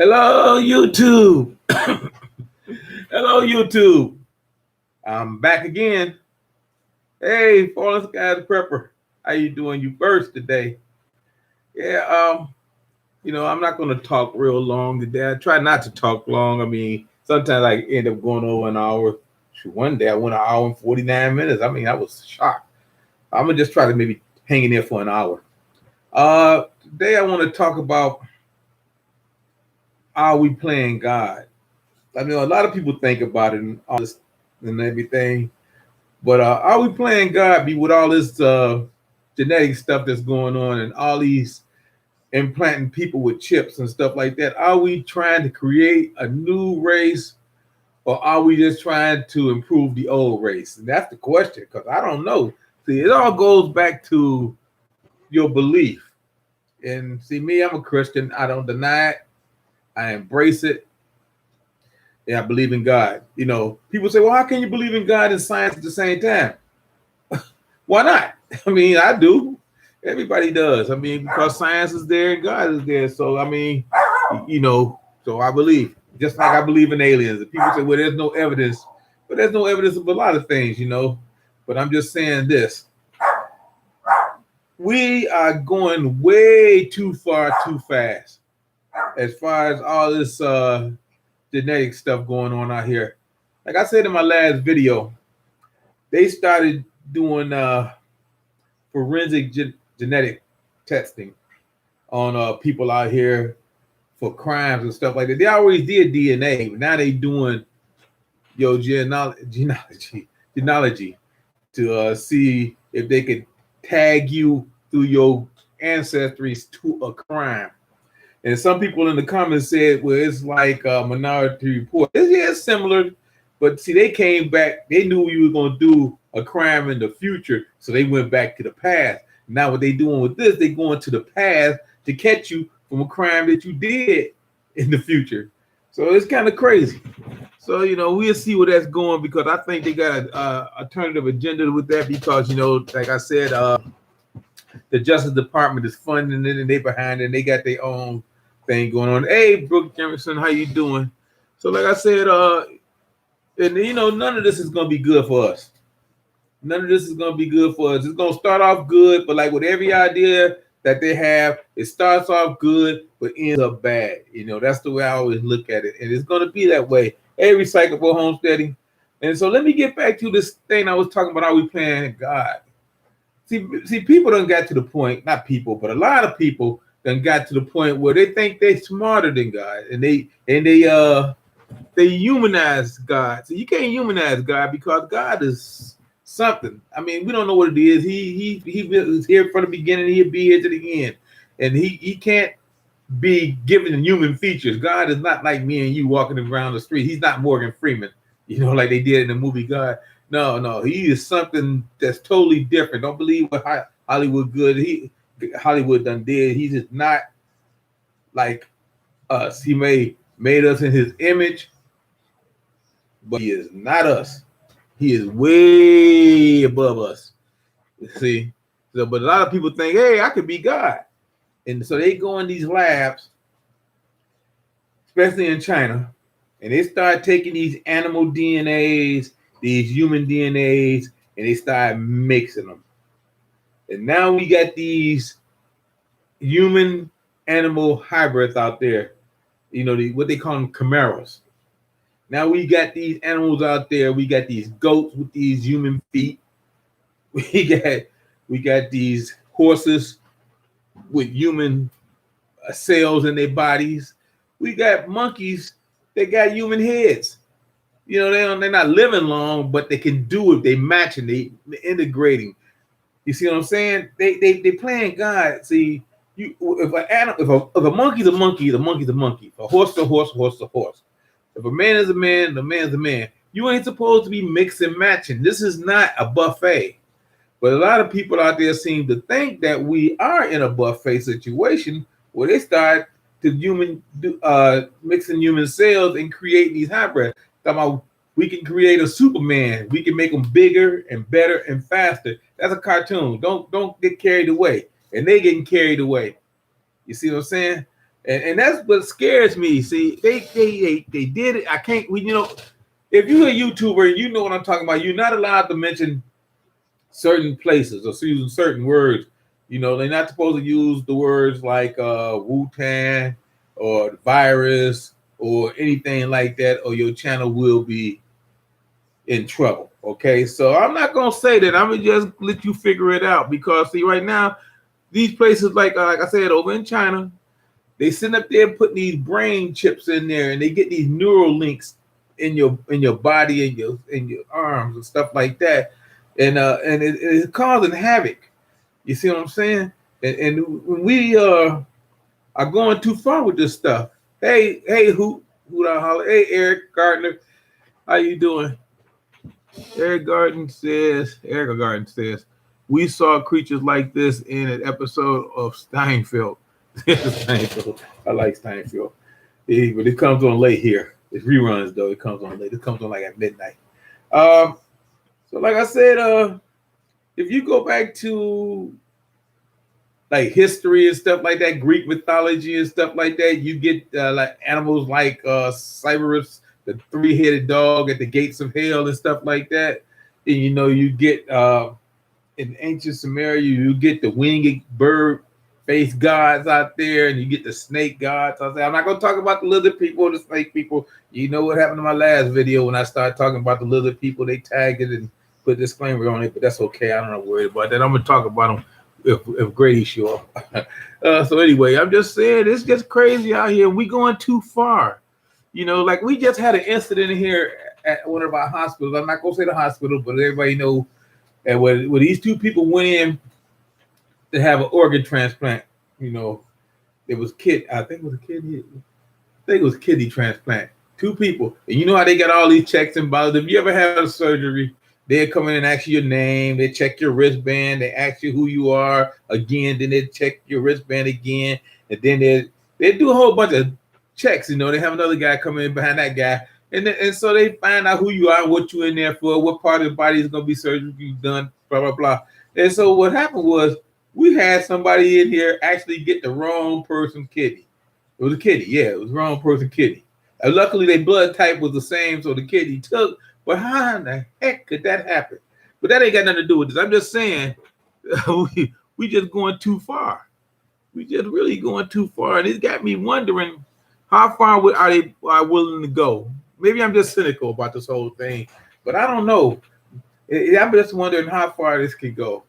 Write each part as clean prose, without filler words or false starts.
Hello, YouTube. Hello, YouTube. I'm back again. Hey, Fallen Skies Prepper. How you doing? You first today. Yeah, I'm not going to talk real long today. I try not to talk long. I mean, sometimes I end up going over an hour. One day I went an hour and 49 minutes. I mean, I was shocked. I'm going to just try to maybe hang in there for an hour. Today I want to talk about, are we playing God? I know a lot of people think about it and all this and everything, but are we playing God be with all this genetic stuff that's going on and all these implanting people with chips and stuff like that? Are we trying to create a new race, or are we just trying to improve the old race? And that's the question, because I don't know. See, it all goes back to your belief. And see, me, I'm a Christian. I don't deny it. I embrace it. Yeah, I believe in God. People say, well, how can you believe in God and science at the same time? Why not? I mean, I do. Everybody does. I mean, because science is there and God is there. So, I mean, so I believe. Just like I believe in aliens. And people say, well, there's no evidence. But there's no evidence of a lot of things, But I'm just saying this. We are going way too far, too fast. As far as all this genetic stuff going on out here. Like I said in my last video, they started doing forensic genetic testing on people out here for crimes and stuff like that. They always did DNA, but now they doing genealogy to see if they could tag you through your ancestries to a crime. And some people in the comments said, well, it's like a Minority Report. It's similar, but see, they came back. They knew you were going to do a crime in the future, so they went back to the past. Now what they doing with this, they going to the past to catch you from a crime that you did in the future. So it's kind of crazy. So, we'll see where that's going, because I think they got an alternative agenda with that, because, like I said, the Justice Department is funding it and they behind it, and they got their own thing going on. Hey, Brooke Jefferson, how you doing? So like I said, none of this is gonna be good for us. None of this is gonna be good for us. It's gonna start off good, but like with every idea that they have, it starts off good but ends up bad. That's the way I always look at it, and it's gonna be that way. Hey, recyclable homesteading. And so let me get back to this thing I was talking about. Are we playing God? See, people done got to the point, not people, but a lot of people done got to the point where they think they're smarter than God, and they humanize God. So you can't humanize God, because God is something. I mean, we don't know what it is. He was here from the beginning. He'll be here to the end, and he can't be given human features. God is not like me and you walking around the street. He's not Morgan Freeman, like they did in the movie God. No, he is something that's totally different. Don't believe what Hollywood done did. He's just not like us. He made us in his image, but he is not us. He is way above us. See? So, but a lot of people think, hey, I could be God. And so they go in these labs, especially in China, and they start taking these animal DNAs, these human DNAs, and they start mixing them. And now we got these human animal hybrids out there, what they call them chimeras. Now we got these animals out there. We got these goats with these human feet. We got these horses with human cells in their bodies. We got monkeys that got human heads. They're not living long, but they can do it. They matching, they integrating. You see what I'm saying? They playing God. See, if a monkey's a monkey, the monkey's a monkey. If a horse is a horse, a horse is a horse. If a man is a man, the man's a man. You ain't supposed to be mixing and matching. This is not a buffet. But a lot of people out there seem to think that we are in a buffet situation where they start to mixing human cells and creating these hybrids. Talking about we can create a Superman. We can make them bigger and better and faster. That's a cartoon. Don't get carried away. And they getting carried away. You see what I'm saying? And that's what scares me. See, they did it. I can't. If you're a YouTuber, you know what I'm talking about. You're not allowed to mention certain places or using certain words. They're not supposed to use the words like Wu-Tang or virus or anything like that, or your channel will be in trouble. Okay, so I'm not gonna say that. I'm gonna just let you figure it out, because see, right now, these places like I said, over in China, they sitting up there putting these brain chips in there, and they get these neural links in your body and your arms and stuff like that, and it's causing havoc. You see what I'm saying? And when we are going too far with this stuff. Hey, who I holler? Hey, Eric Gardner, how you doing? Erica Garden says, we saw creatures like this in an episode of Steinfeld. Steinfeld. I like Steinfeld. But it comes on late here. It's reruns though. It comes on late. It comes on like at midnight. So like I said, if you go back to like history and stuff like that, Greek mythology and stuff like that, you get like animals like Cerberus, the three-headed dog at the gates of hell and stuff like that. And you get in ancient Sumeria, you get the winged bird face gods out there, and you get the snake gods. I'm not going to talk about the lizard people or the snake people. You know what happened in my last video when I started talking about the lizard people. They tagged it and put a disclaimer on it, but that's okay. I don't know worry about that. I'm going to talk about them if Grady show up. So anyway, I'm just saying it's just crazy out here. We going too far. Like we just had an incident here at one of our hospitals. I'm not gonna say the hospital, but everybody know that when these two people went in to have an organ transplant, it was I think it was kidney transplant. Two people. And you know how they got all these checks and balances. If you ever had a surgery, they come in and ask you your name, they check your wristband, they ask you who you are again, then they check your wristband again, and then they do a whole bunch of checks. They have another guy come in behind that guy, and so they find out who you are, what you're in there for, what part of the body is going to be surgery done, blah blah blah. And so what happened was we had somebody in here actually get the wrong person kidney. It was a kidney, yeah, it was the wrong person kidney. Luckily, their blood type was the same, so the kidney took. But how in the heck could that happen? But that ain't got nothing to do with this. I'm just saying we just going too far. We just really going too far, and it got me wondering. How far are they willing to go? Maybe I'm just cynical about this whole thing, but I don't know. I'm just wondering how far this could go,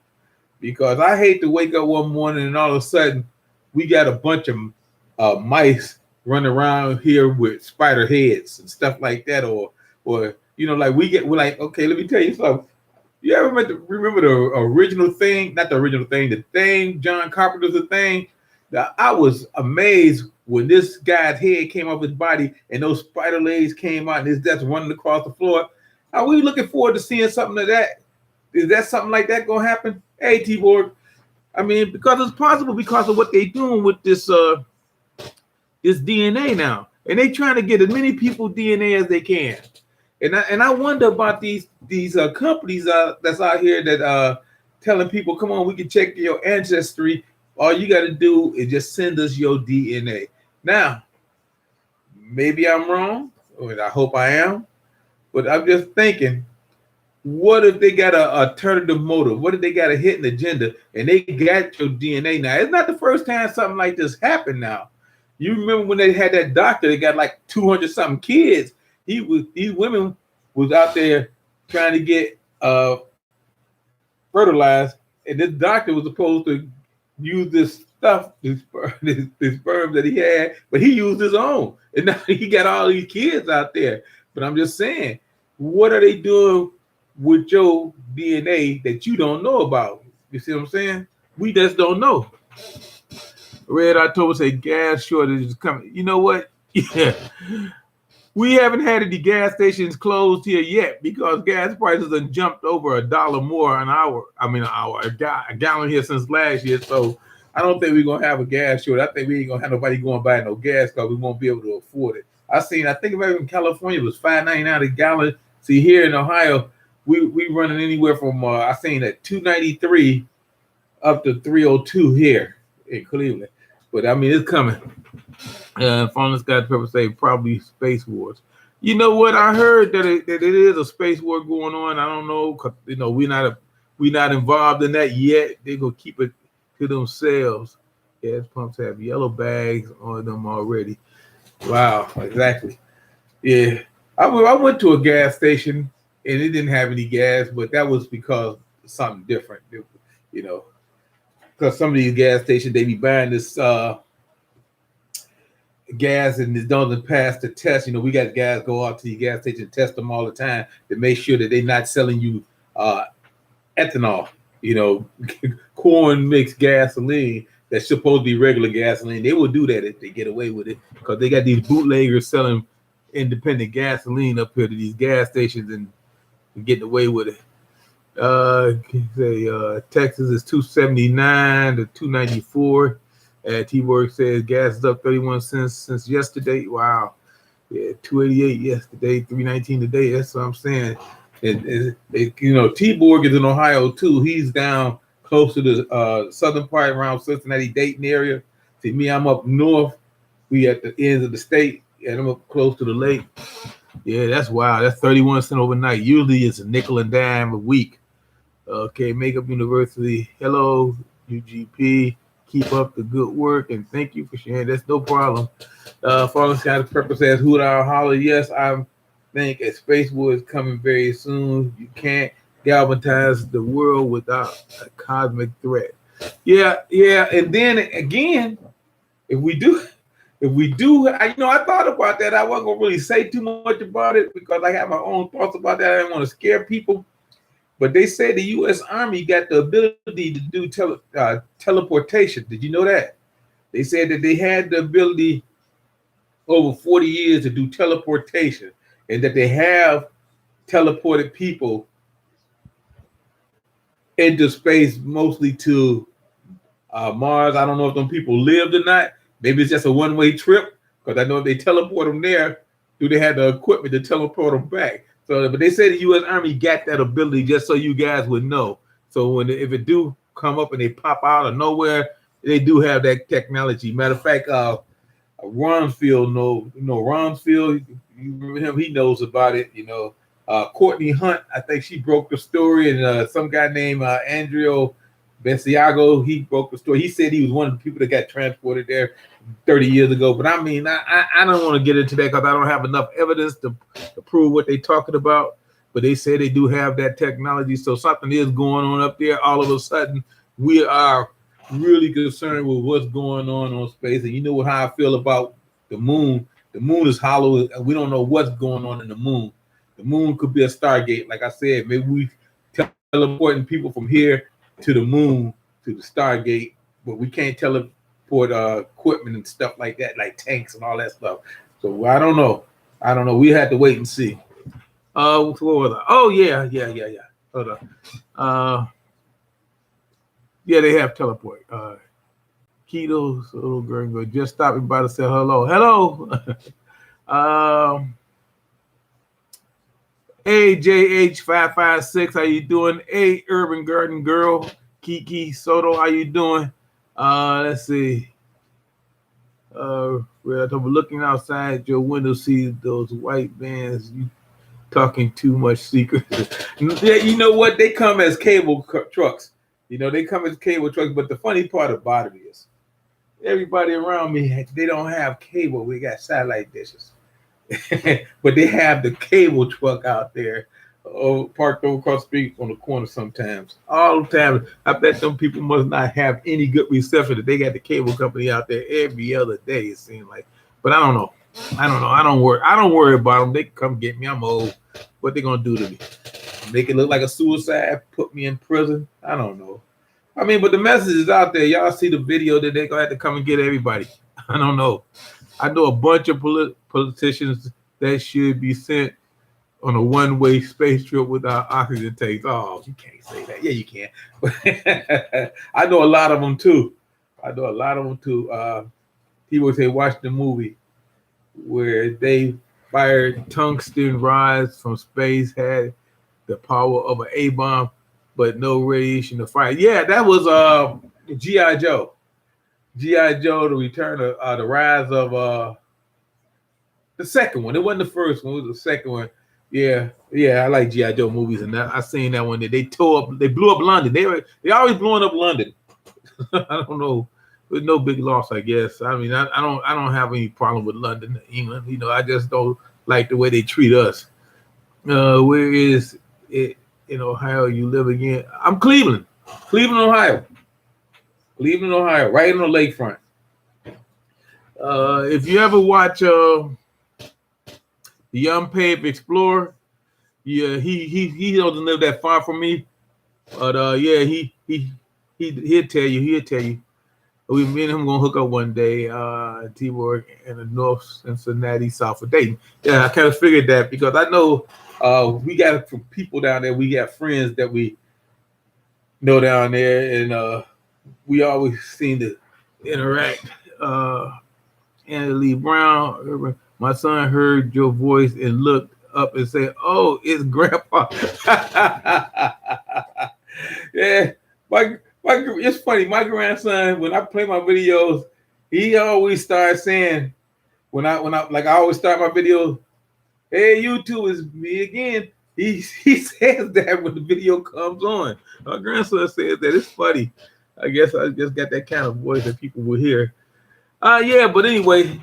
because I hate to wake up one morning and all of a sudden we got a bunch of mice running around here with spider heads and stuff like that, or like we're like, okay, let me tell you something. You ever remember the original Thing? Not the original Thing, the Thing, John Carpenter's The Thing. I was amazed when this guy's head came off his body and those spider legs came out and his death running across the floor. Are we looking forward to seeing something like that? Is that something like that gonna happen? Hey, T-Borg. I mean, because it's possible because of what they're doing with this this DNA now, and they trying to get as many people DNA as they can. And I wonder about these companies that's out here that telling people, come on, we can check your ancestry. All you got to do is just send us your DNA. Now, maybe I'm wrong, or I hope I am, but I'm just thinking, what if they got an alternative motive? What if they got a hidden agenda and they got your DNA now? It's not the first time something like this happened now. You remember when they had that doctor that got like 200 something kids? These women was out there trying to get fertilized, and this doctor was supposed to use this stuff, this sperm that he had, but he used his own, and now he got all these kids out there. But I'm just saying, what are they doing with your DNA that you don't know about? You see what I'm saying? We just don't know. Red October say gas shortage is coming. You know what? Yeah. We haven't had any gas stations closed here yet because gas prices have jumped over $1 more an hour. A gallon here since last year. So I don't think we're gonna have a gas shortage. I think we ain't gonna have nobody going buy no gas because we won't be able to afford it. I think about it in California, it was $5.99 a gallon. See, here in Ohio, we running anywhere from I seen at $2.93 up to $3.02 here in Cleveland. But I mean, it's coming. Fallen Sky Pepper say probably Space Wars. You know what? I heard that it is a space war going on. I don't know, 'cause, we not involved in that yet. They gonna keep it to themselves. Gas pumps have yellow bags on them already. Wow, exactly. Yeah, I went to a gas station and it didn't have any gas, but that was because something different. You know, because some of these gas stations they be buying this gas and it doesn't pass the test. You know, we got guys go out to the gas station and test them all the time to make sure that they're not selling you ethanol. You know, corn mixed gasoline that's supposed to be regular gasoline. They will do that if they get away with it because they got these bootleggers selling independent gasoline up here to these gas stations and getting away with it. Texas is 279 to 294. T-Work says gas is up 31 cents since yesterday. Wow. Yeah, 288 yesterday, 319 today. That's what I'm saying. T-Borg is in Ohio too. He's down close to the southern part around Cincinnati, Dayton area. See me, I'm up north. We at the ends of the state, and I'm up close to the lake. Yeah, that's wild. That's 31 cents overnight. Usually it's a nickel and dime a week. Okay, Makeup University. Hello, UGP. Keep up the good work and thank you for sharing. That's no problem. Fallen Sky Purple says, Hoot Owl Holler. Yes, I think a space war is coming very soon. You can't galvanize the world without a cosmic threat. Yeah. And then again, if we do, I thought about that. I wasn't gonna really say too much about it because I have my own thoughts about that. I didn't want to scare people. But they say the U.S. Army got the ability to do teleportation. Did you know that? They said that they had the ability over 40 years to do teleportation and that they have teleported people into space, mostly to Mars. I don't know if them people lived or not. Maybe it's just a one-way trip because I know if they teleport them there, do they have the equipment to teleport them back? So, but they say the U.S. Army got that ability just so you guys would know. So if it do come up and they pop out of nowhere, they do have that technology. Matter of fact, Rumsfeld, Rumsfeld, you remember him? He knows about it. Courtney Hunt, I think she broke the story, and some guy named Andrea Besiago, he broke the story. He said he was one of the people that got transported there 30 years ago. But I mean, I don't want to get into that because I don't have enough evidence to prove what they're talking about. But they say they do have that technology. So something is going on up there. All of a sudden, we are really concerned with what's going on space. And you know how I feel about the moon. The moon is hollow, and we don't know what's going on in the moon. The moon could be a Stargate. Like I said, maybe we teleporting people from here to the moon, to the Stargate, but we can't teleport equipment and stuff like that, like tanks and all that stuff. So I don't know. We had to wait and see. What was that? Oh yeah. Hold on. Yeah, they have teleport. Keto's little girl just stopping by to say hello. AJH556, how you doing? Hey, Urban Garden Girl, Kiki Soto, how you doing? Let's see. We're looking outside your window, see those white vans. You talking too much secrets. Yeah, you know what? They come as cable trucks. They come as cable trucks. But the funny part about it is, everybody around me, they don't have cable. We got satellite dishes. But they have the cable truck out there parked over across the street on the corner sometimes. All the time. I bet them people must not have any good reception that they got the cable company out there every other day, it seems like. But I don't know. I don't worry about them. They can come get me. I'm old. What they gonna do to me? Make it look like a suicide, put me in prison? I don't know. I mean, but the message is out there. Y'all see the video that they gonna have to come and get everybody. I don't know. I know a bunch of politicians that should be sent on a one-way space trip without oxygen tanks. Oh, you can't say that. Yeah, you can. I know a lot of them too. People say watch the movie where they fired tungsten rods from space, had the power of an A-bomb, but no radiation to fire. Yeah, that was G.I. Joe. G.I. Joe, the return of the rise of the second one. It wasn't the first one, it was the second one. Yeah, I like G.I. Joe movies, and I seen that one that they blew up London. They always blowing up London. I don't know. With no big loss, I guess. I mean, I don't have any problem with London, England. I just don't like the way they treat us. Where is it in Ohio you live again? I'm Cleveland, Ohio. Cleveland, Ohio, right on the lakefront. If you ever watch The Unpaved Explorer, yeah, he doesn't live that far from me, but yeah, he'll tell you. Me and him gonna hook up one day. T-Borg in the North Cincinnati, south of Dayton. Yeah, I kind of figured that because I know we got some people down there. We got friends that we know down there, and we always seem to interact. Anna Lee Brown, my son heard your voice and looked up and said, "Oh, it's Grandpa." Yeah, it's funny. My grandson, when I play my videos, he always starts saying, when I like I always start my videos, "Hey, YouTube, is me again." He says that when the video comes on. My grandson says that. It's funny. I guess I just got that kind of voice that people will hear. Yeah, but anyway,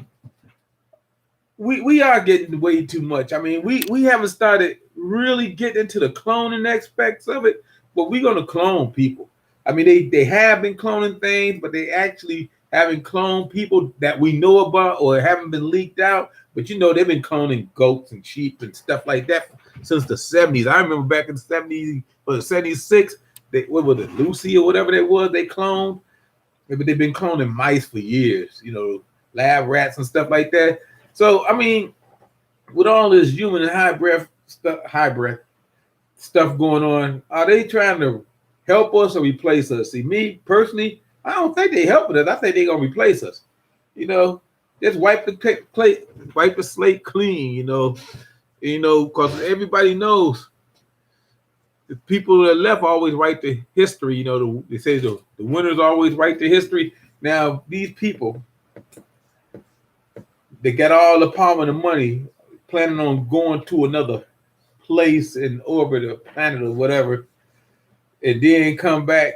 we are getting way too much. I mean, we haven't started really getting into the cloning aspects of it, but we're gonna clone people. I mean, they have been cloning things, but they actually haven't cloned people that we know about or haven't been leaked out. But they've been cloning goats and sheep and stuff like that since the 70s. I remember back in the 70s, or 76, what was it, Lucy or whatever that was, they cloned. But they've been cloning mice for years, lab rats and stuff like that. So, I mean, with all this human and hybrid stuff going on, are they trying to help us or replace us? See, me personally, I don't think they're helping us. I think they're gonna replace us. Just wipe the slate clean. Because everybody knows the people that left always write the history. They say the winners always write the history. Now, these people, they got all the power and the money, planning on going to another place in orbit or planet or whatever, and then come back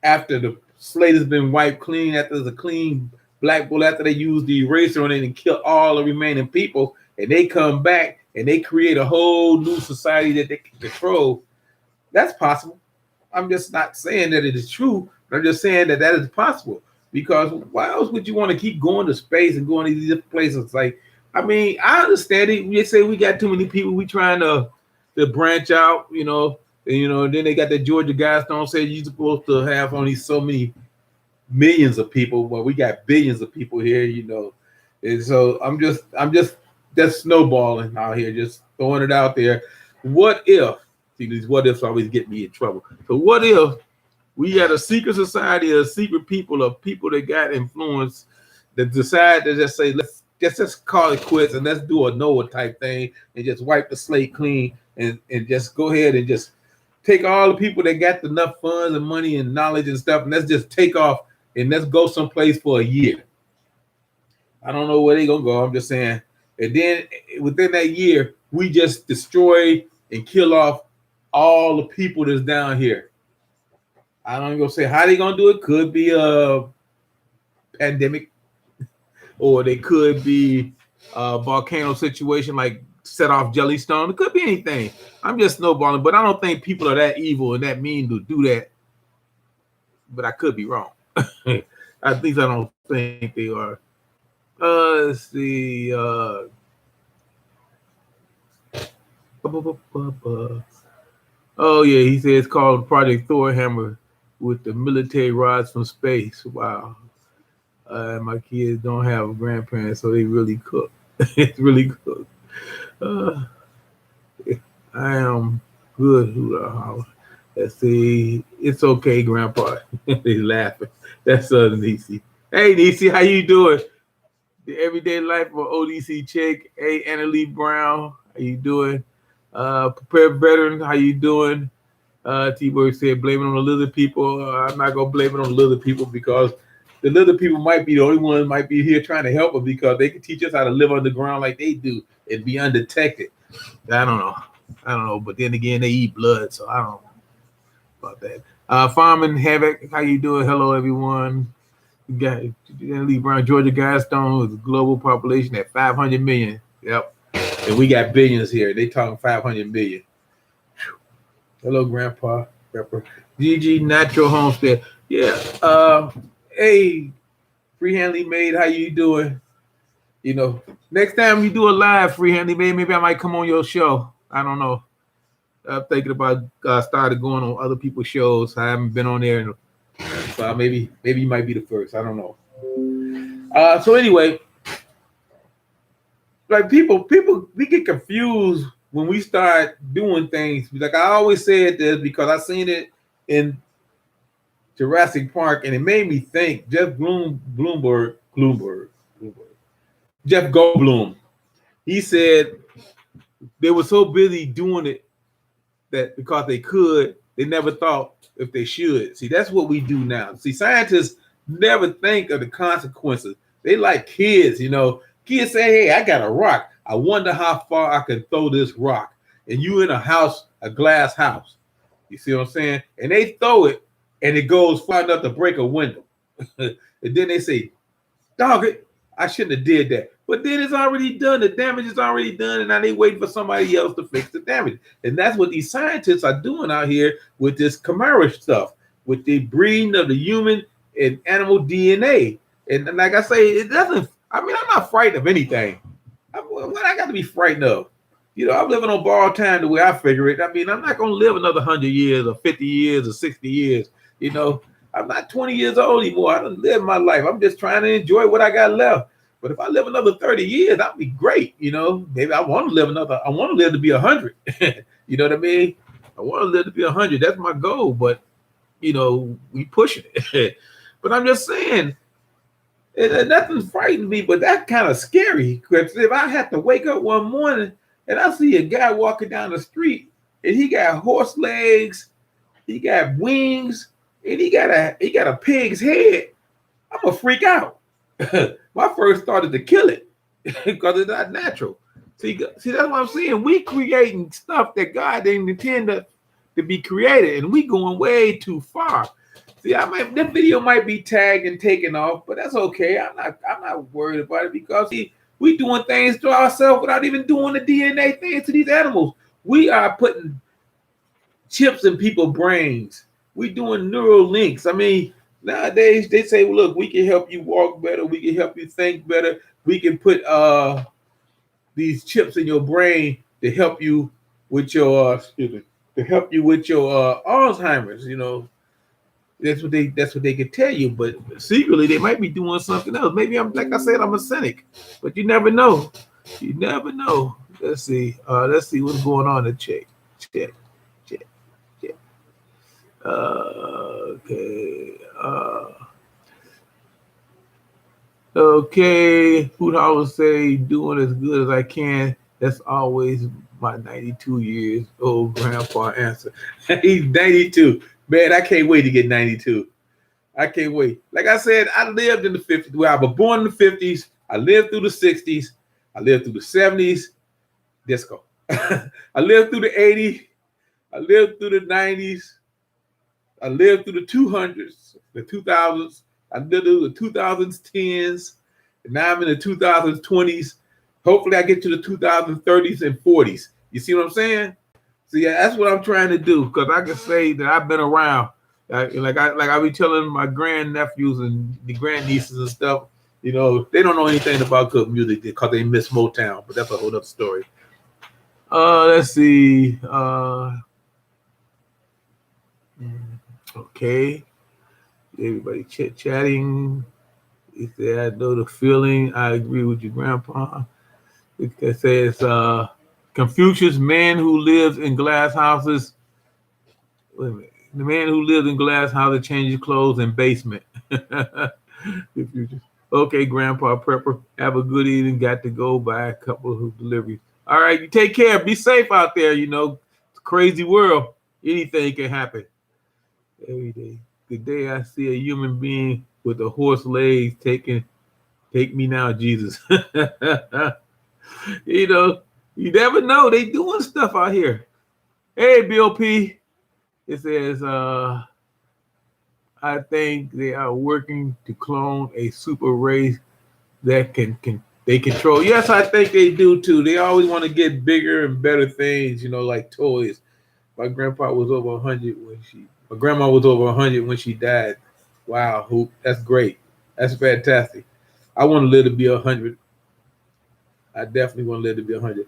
after the slate has been wiped clean, after there's a clean blackboard, after they use the eraser on it and kill all the remaining people, and they come back and they create a whole new society that they can control. That's possible. I'm just not saying that it is true, but I'm just saying that is possible. Because why else would you want to keep going to space and going to these different places? Like, I mean, I understand it. We say we got too many people. We trying to branch out, and, then they got that Georgia Guidestone say you're supposed to have only so many millions of people. Well, we got billions of people here, And so I'm just snowballing out here, just throwing it out there. What if? See, these what ifs always get me in trouble. So what if we had a secret society of secret people, of people that got influence, that decide to just say, let's just call it quits and let's do a Noah type thing and just wipe the slate clean and just go ahead and just take all the people that got enough funds and money and knowledge and stuff, and let's just take off and let's go someplace for a year. I don't know where they're going to go. I'm just saying. And then within that year, we just destroy and kill off all the people that's down here. I don't even gonna say how they gonna do it. Could be a pandemic, or they could be a volcano situation like set off Jellystone. It could be anything. I'm just snowballing, but I don't think people are that evil and that mean to do that. But I could be wrong. At least I don't think they are. Let's see. Oh yeah, he says it's called Project Thor Hammer with the military rods from space. Wow. My kids don't have grandparents, so they really cook. It's really cook. I am good. Let's see. It's okay, Grandpa. He's laughing. That's Niecy. Hey, Niecy, how you doing? The everyday life of ODC chick. Hey, Anna Lee Brown, how you doing? Prepared veteran, how you doing? T-Bird said, blame it on the lizard people. I'm not gonna blame it on the lizard people because the little people might be the only ones might be here trying to help us because they can teach us how to live underground like they do and be undetected. I don't know. But then again, they eat blood, so I don't know about that. Farming Havoc, how you doing? Hello, everyone. You got leave around Georgia Guidestone with a global population at 500 million. Yep. And we got billions here. They talking 500 million. Hello, Grandpa. Pepper. GG Natural Homestead. Yeah. Hey, Freehandly Made, how you doing? You know, next time you do a live, Freehandly Made, maybe I might come on your show. I don't know. I'm thinking about started going on other people's shows. I haven't been on there, so maybe you might be the first. I don't know. So anyway, like people we get confused when we start doing things. Like I always said this because I seen it in Jurassic Park, and it made me think. Jeff Bloomberg, Jeff Goldblum. He said they were so busy doing it that because they could, they never thought if they should. See, that's what we do now. See, scientists never think of the consequences. They like kids, you know. Kids say, hey, I got a rock. I wonder how far I can throw this rock. And you in a house, a glass house. You see what I'm saying? And they throw it, and it goes far enough to break a window. And then they say, dog it, I shouldn't have did that. But then it's already done. The damage is already done, and now they waiting for somebody else to fix the damage. And that's what these scientists are doing out here with this chimera stuff, with the breeding of the human and animal DNA. And like I say, it doesn't. I mean, I'm not frightened of anything. What I got to be frightened of? You know, I'm living on borrowed time the way I figure it. I mean, I'm not going to live another 100 years or 50 years or 60 years. You know, I'm not 20 years old anymore. I don't live my life. I'm just trying to enjoy what I got left. But if I live another 30 years, that'd be great. You know, maybe I want to live to be 100. You know what I mean? I want to live to be 100. That's my goal. But, you know, we pushing it. But I'm just saying, nothing frightened me, but that's kind of scary. Because if I had to wake up one morning and I see a guy walking down the street and he got horse legs, he got wings, and he got a pig's head, I'm gonna freak out. My first thought is to kill it because it's not natural. See, that's what I'm saying. We creating stuff that God didn't intend to be created, and we going way too far. See, this video might be tagged and taken off, but that's okay. I'm not worried about it because we doing things to ourselves without even doing the DNA things to these animals. We are putting chips in people's brains. We doing neural links. I mean, nowadays they say, well, look, we can help you walk better. We can help you think better. We can put these chips in your brain to help you with your Alzheimer's. You know, that's what they can tell you. But secretly, they might be doing something else. Maybe I'm a cynic, but you never know. You never know. Let's see. Let's see what's going on in check. Okay. Food Hall say doing as good as I can. That's always my 92 years old grandpa answer. He's 92. Man, I can't wait to get 92. I can't wait. Like I said, I lived in the 50s. Well, I was born in the 50s. I lived through the 60s. I lived through the 70s. Disco. I lived through the 80s. I lived through the 90s. I lived through the 200s, the 2000s. I lived through the 2010s. And now I'm in the 2020s. Hopefully I get to the 2030s and 40s. You see what I'm saying? See, that's what I'm trying to do, because I can say that I've been around. Like I be telling my grandnephews and the grandnieces and stuff, you know, they don't know anything about good music because they miss Motown, but that's a whole other story. Let's see. Okay. Everybody chit-chatting. He said, I know the feeling. I agree with your grandpa. It says, Confucius, man who lives in glass houses. Wait a minute. The man who lives in glass houses changes clothes in basement. Okay, Grandpa Prepper. Have a good evening. Got to go buy a couple of deliveries. All right, you take care. Be safe out there. You know, it's a crazy world. Anything can happen. Every day. The day I see a human being with the horse legs, take me now, Jesus. You know, you never know. They doing stuff out here. Hey, Bill P. It says, I think they are working to clone a super race that can they control. Yes, I think they do too. They always want to get bigger and better things, like toys. My grandpa was over 100 my grandma was over 100 when she died. Wow, that's great. That's fantastic. I want to live to be 100. I definitely want to live to be 100.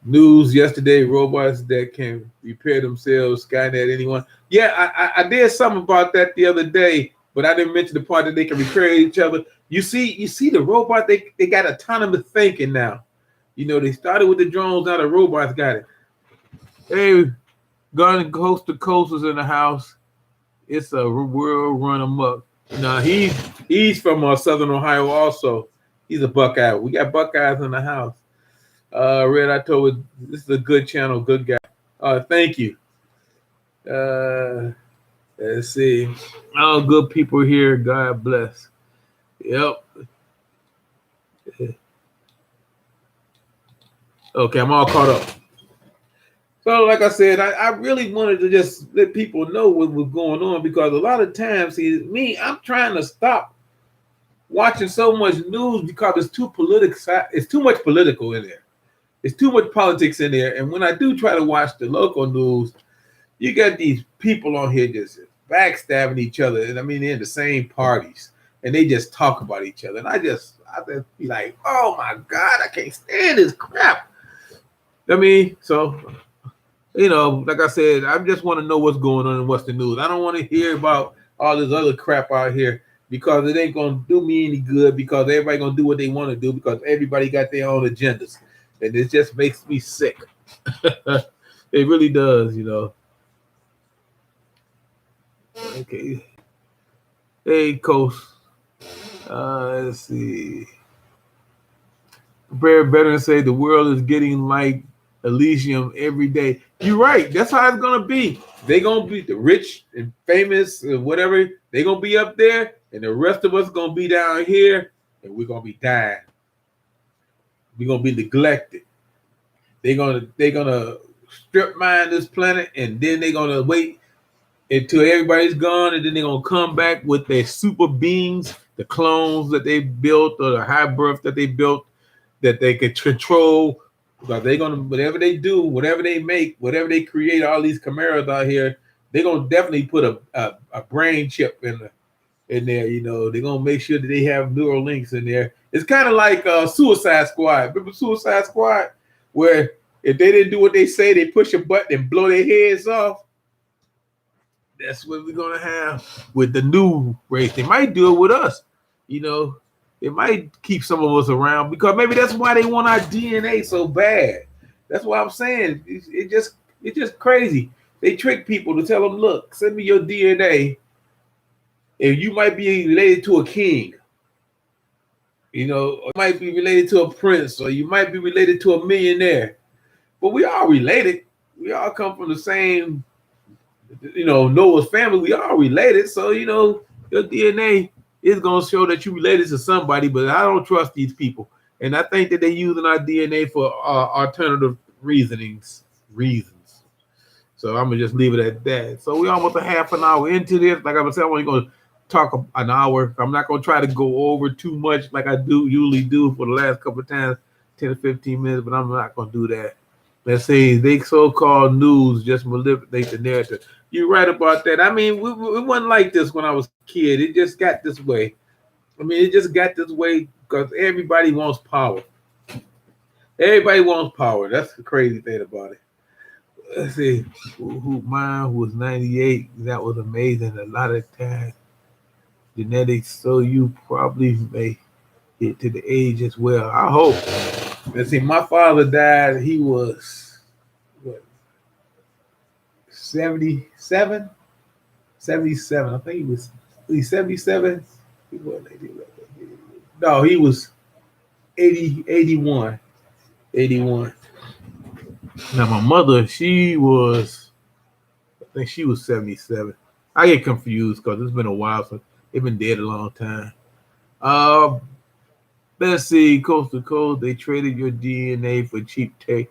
News yesterday: robots that can repair themselves, Skynet anyone. Yeah, I did something about that the other day, but I didn't mention the part that they can repair each other. You see the robot, they got autonomous thinking now. They started with the drones, now the robots got it. Hey, Gun Coast to Coast is in the house. It's a world run amok. Now he's from Southern Ohio also. He's a Buckeye. We got Buckeyes in the house. Red, I told you, this is a good channel, good guy. Thank you. Let's see. All good people here. God bless. Yep. Okay, I'm all caught up. So, like I said, I really wanted to just let people know what was going on, because a lot of times, I'm trying to stop watching so much news because it's too political. It's too much political in there. It's too much politics in there. And when I do try to watch the local news, you got these people on here just backstabbing each other. And I mean, they're in the same parties and they just talk about each other. And I just be like, oh my God, I can't stand this crap. I mean, so, like I said, I just want to know what's going on and what's the news. I don't want to hear about all this other crap out here, because it ain't going to do me any good, because everybody going to do what they want to do, because everybody got their own agendas. And it just makes me sick. It really does, Okay. Hey, Coach. Let's see. Prepare better and say the world is getting like Elysium every day. You're right. That's how it's going to be. They're going to be the rich and famous and whatever. They're going to be up there, and the rest of us going to be down here, and we're going to be dying. We're going to be neglected. They're gonna strip mine this planet, and then they're gonna wait until everybody's gone, and then they're gonna come back with their super beings, the clones that they built or the hybrids that they built, that they could control. Because they're gonna, whatever they do, whatever they make, whatever they create, all these chimeras out here, they're gonna definitely put a brain chip in there. They're gonna make sure that they have neural links in there. It's kind of like Suicide Squad. Remember Suicide Squad? Where if they didn't do what they say, they push a button and blow their heads off. That's what we're gonna have with the new race. They might do it with us. It might keep some of us around, because maybe that's why they want our DNA so bad. That's what I'm saying. It's just crazy. They trick people to tell them, look, send me your DNA, and you might be related to a king. Or might be related to a prince, or you might be related to a millionaire. But we all related. We all come from the same, Noah's family. We all related. So, your DNA is going to show that you related to somebody, but I don't trust these people. And I think that they're using our DNA for alternative reasons. So I'm going to just leave it at that. So we're almost a half an hour into this. Like I was saying, I'm only going to talk an hour. I'm not going to try to go over too much like I usually do for the last couple of times, 10 to 15 minutes, but I'm not going to do that. Let's say they so-called news just manipulate the narrative. You're right about that. I mean, we wasn't like this when I was a kid. It just got this way. It just got this way because everybody wants power. Everybody wants power. That's the crazy thing about it. Let's see. Mine was 98. That was amazing. A lot of times. Genetics, so you probably may get to the age as well. I hope. Let's see, my father died. He was 77? 77. I think he was 77. No, he was 81. 81. Now my mother, I think she was 77. I get confused because it's been a while since. They've been dead a long time. Uh, let's see, coast to coast. They traded your DNA for cheap tech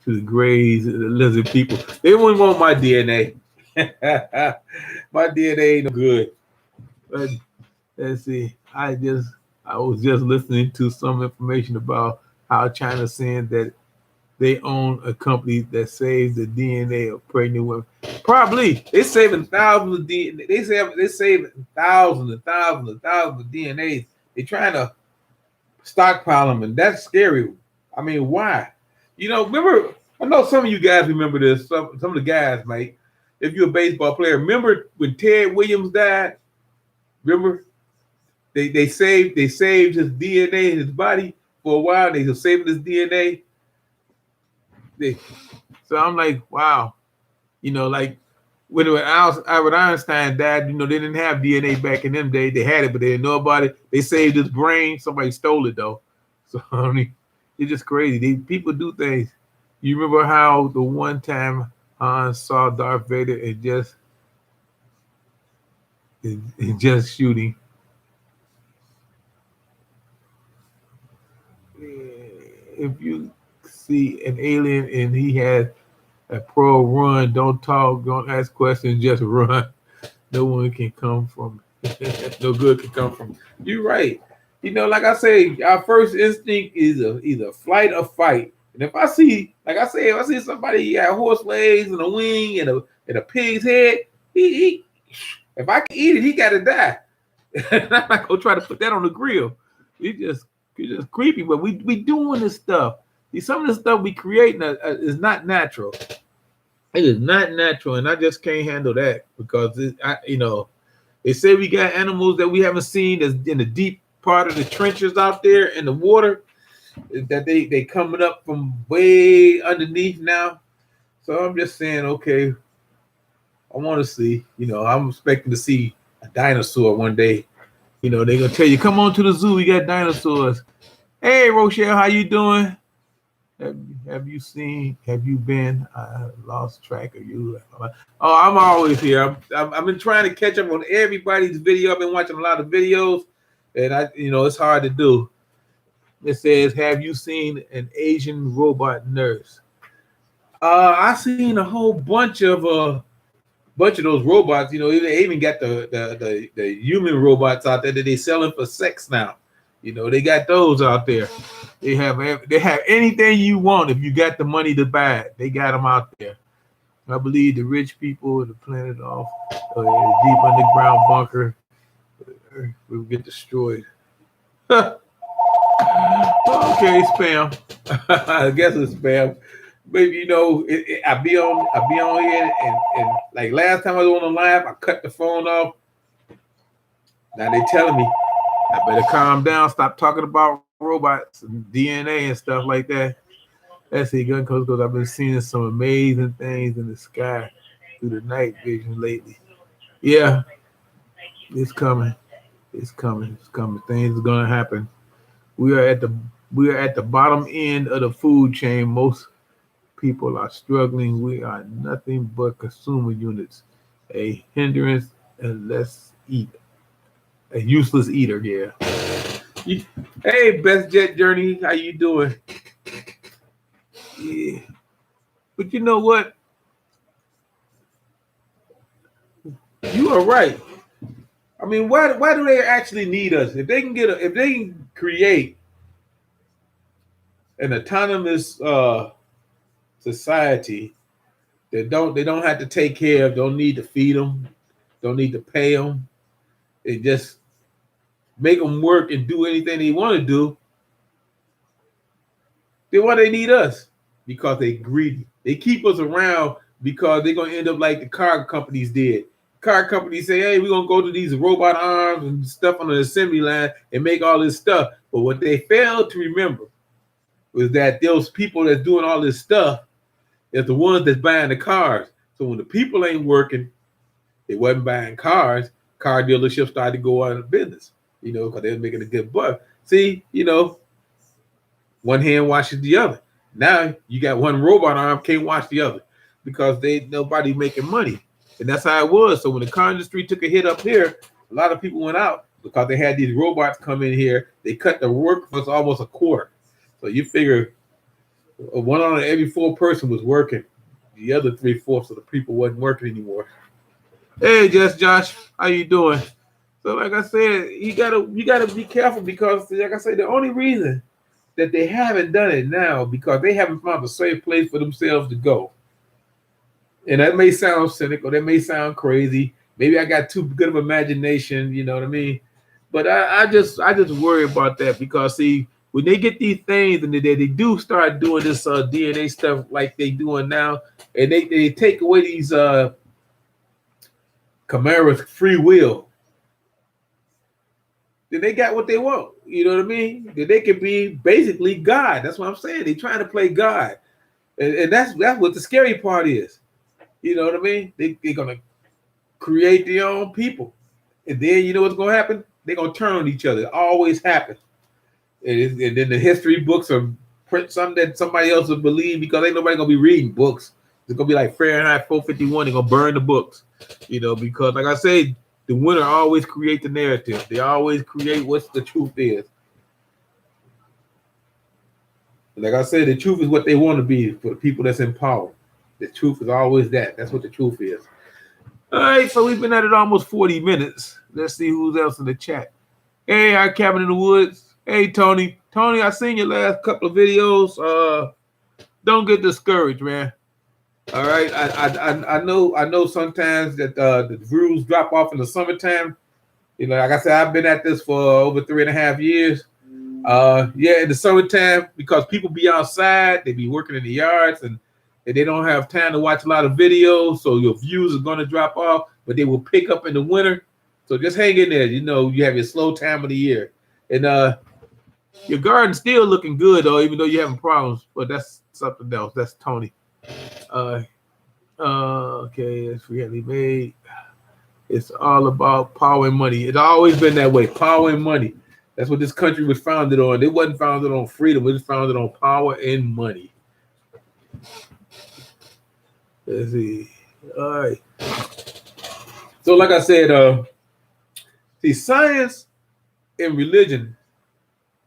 to the grays, the lizard people. They wouldn't want my DNA. My DNA ain't no good. But let's see. I was just listening to some information about how China saying that they own a company that saves the DNA of pregnant women. Probably they saving thousands of DNA. They saving thousands and thousands and thousands of DNAs. They're trying to stockpile them, and that's scary. I mean, why? Remember? I know some of you guys remember this. Some of the guys, mate. If you're a baseball player, remember when Ted Williams died? Remember they saved his DNA in his body for a while. They were saving his DNA. So I'm like, wow. Like when Albert Einstein died, they didn't have DNA back in them days. They had it, but they didn't know about it. They saved his brain. Somebody stole it though. So I mean, it's just crazy. People do things. You remember how the one time Han saw Darth Vader and just shooting. If you see an alien and he has a pro run, don't talk, don't ask questions, just run. No one can come from no good can come from. You're right. Like I say, our first instinct is either flight or fight. And if I see, like I say, if I see somebody got horse legs and a wing and a pig's head, he if I can eat it, he gotta die. I'm not gonna try to put that on the grill. It's just creepy, but we doing this stuff. See, some of the stuff we creating is not natural. It is not natural, and I just can't handle that because they say we got animals that we haven't seen that's in the deep part of the trenches out there in the water that they coming up from way underneath now. So I'm just saying, okay, I want to see. I'm expecting to see a dinosaur one day. They're gonna tell you, come on to the zoo. We got dinosaurs. Hey, Rochelle, how you doing? Have you been? I lost track of you. Oh, I'm always here. I've been trying to catch up on everybody's video. I've been watching a lot of videos, and it's hard to do. It says, have you seen an Asian robot nurse? I seen a whole bunch of those robots. They even got the human robots out there that they selling for sex now. They got those out there. They have anything you want if you got the money to buy it. They got them out there. I believe the rich people of the planet off deep underground bunker will get destroyed. Okay, spam. I guess it's spam. Maybe I be on here and like last time I was on the live, I cut the phone off. Now they telling me I better calm down, stop talking about robots and DNA and stuff like that. That's it, Gun Coach, because I've been seeing some amazing things in the sky through the night vision lately. Yeah, it's coming. It's coming. It's coming. Things are gonna happen. We are at the bottom end of the food chain. Most people are struggling. We are nothing but consumer units, a hindrance, and let's eat. A useless eater, yeah. Hey, Best Jet Journey, how you doing? Yeah. But you know what? You are right. I mean, why do they actually need us? If they can create an autonomous society that they don't have to take care of, don't need to feed them, don't need to pay them, they just make them work and do anything they want to do, then why they need us? Because they greedy. They keep us around because they're going to end up like the car companies did. Car companies say, hey, we're going to go to these robot arms and stuff on the assembly line and make all this stuff. But what they failed to remember was that those people that's doing all this stuff is the ones that's buying the cars. So when the people ain't working, they wasn't buying cars, car dealerships started to go out of business, because they were making a good buck. See, one hand washes the other. Now you got one robot arm, can't wash the other because nobody making money. And that's how it was. So when the car industry took a hit up here, A lot of people went out because they had these robots come in here. They cut the workforce almost a quarter. So you figure 1 out of every 4 person was working. The other 3/4 of the people wasn't working anymore. Hey, Josh, how you doing? So, like I said, you gotta be careful because, like I said, the only reason that they haven't done it now because they haven't found a safe place for themselves to go. And that may sound cynical, that may sound crazy. Maybe I got too good of imagination, you know what I mean? But I just worry about that because see, when they get these things and they do start doing this DNA stuff like they doing now, and they take away these Chimera's free will, then they got what they want. You know what I mean? Then they can be basically God. That's what I'm saying. They're trying to play God, and that's what the scary part is. You know what I mean? They're gonna create their own people, and then you know what's gonna happen? They're gonna turn on each other. It always happens. And then the history books are print something that somebody else will believe because ain't nobody gonna be reading books. It's gonna be like Fahrenheit 451. They're gonna burn the books, you know, because like I say, the winner always create the narrative. They always create what the truth is. Like I said, the truth is what they want to be for the people that's in power. The truth is always that. That's what the truth is. All right, so we've been at it almost 40 minutes. Let's see who's else in the chat. Hey, our cabin in the woods. Hey, Tony. Tony, I seen your last couple of videos. Don't get discouraged, man. All right, I know sometimes that the views drop off in the summertime. You know, like I said, I've been at this for over 3.5 years. Yeah, in the summertime, because people be outside, they be working in the yards, and they don't have time to watch a lot of videos, so your views are going to drop off, but they will pick up in the winter. So just hang in there. You know, you have your slow time of the year. And your garden's still looking good, though, even though you're having problems. But that's something else. That's Tony. Okay, it's really made. It's all about power and money. It's always been that way, power and money. That's what this country was founded on. It wasn't founded on freedom. It was founded on power and money. Let's see. All right. So like I said, see, science and religion,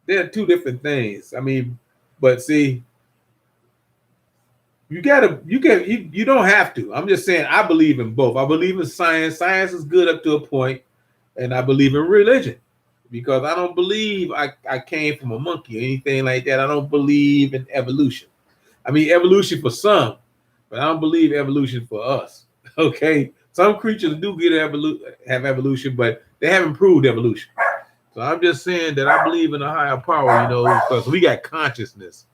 they're two different things. I mean, but see, you don't have to. I'm just saying I believe in both. I believe in science. Science is good up to a point, and I believe in religion. Because I don't believe I came from a monkey or anything like that. I don't believe in evolution. I mean, evolution for some, but I don't believe evolution for us. Okay? Some creatures do have evolution, but they haven't proved evolution. So I'm just saying that I believe in a higher power, you know, because we got consciousness,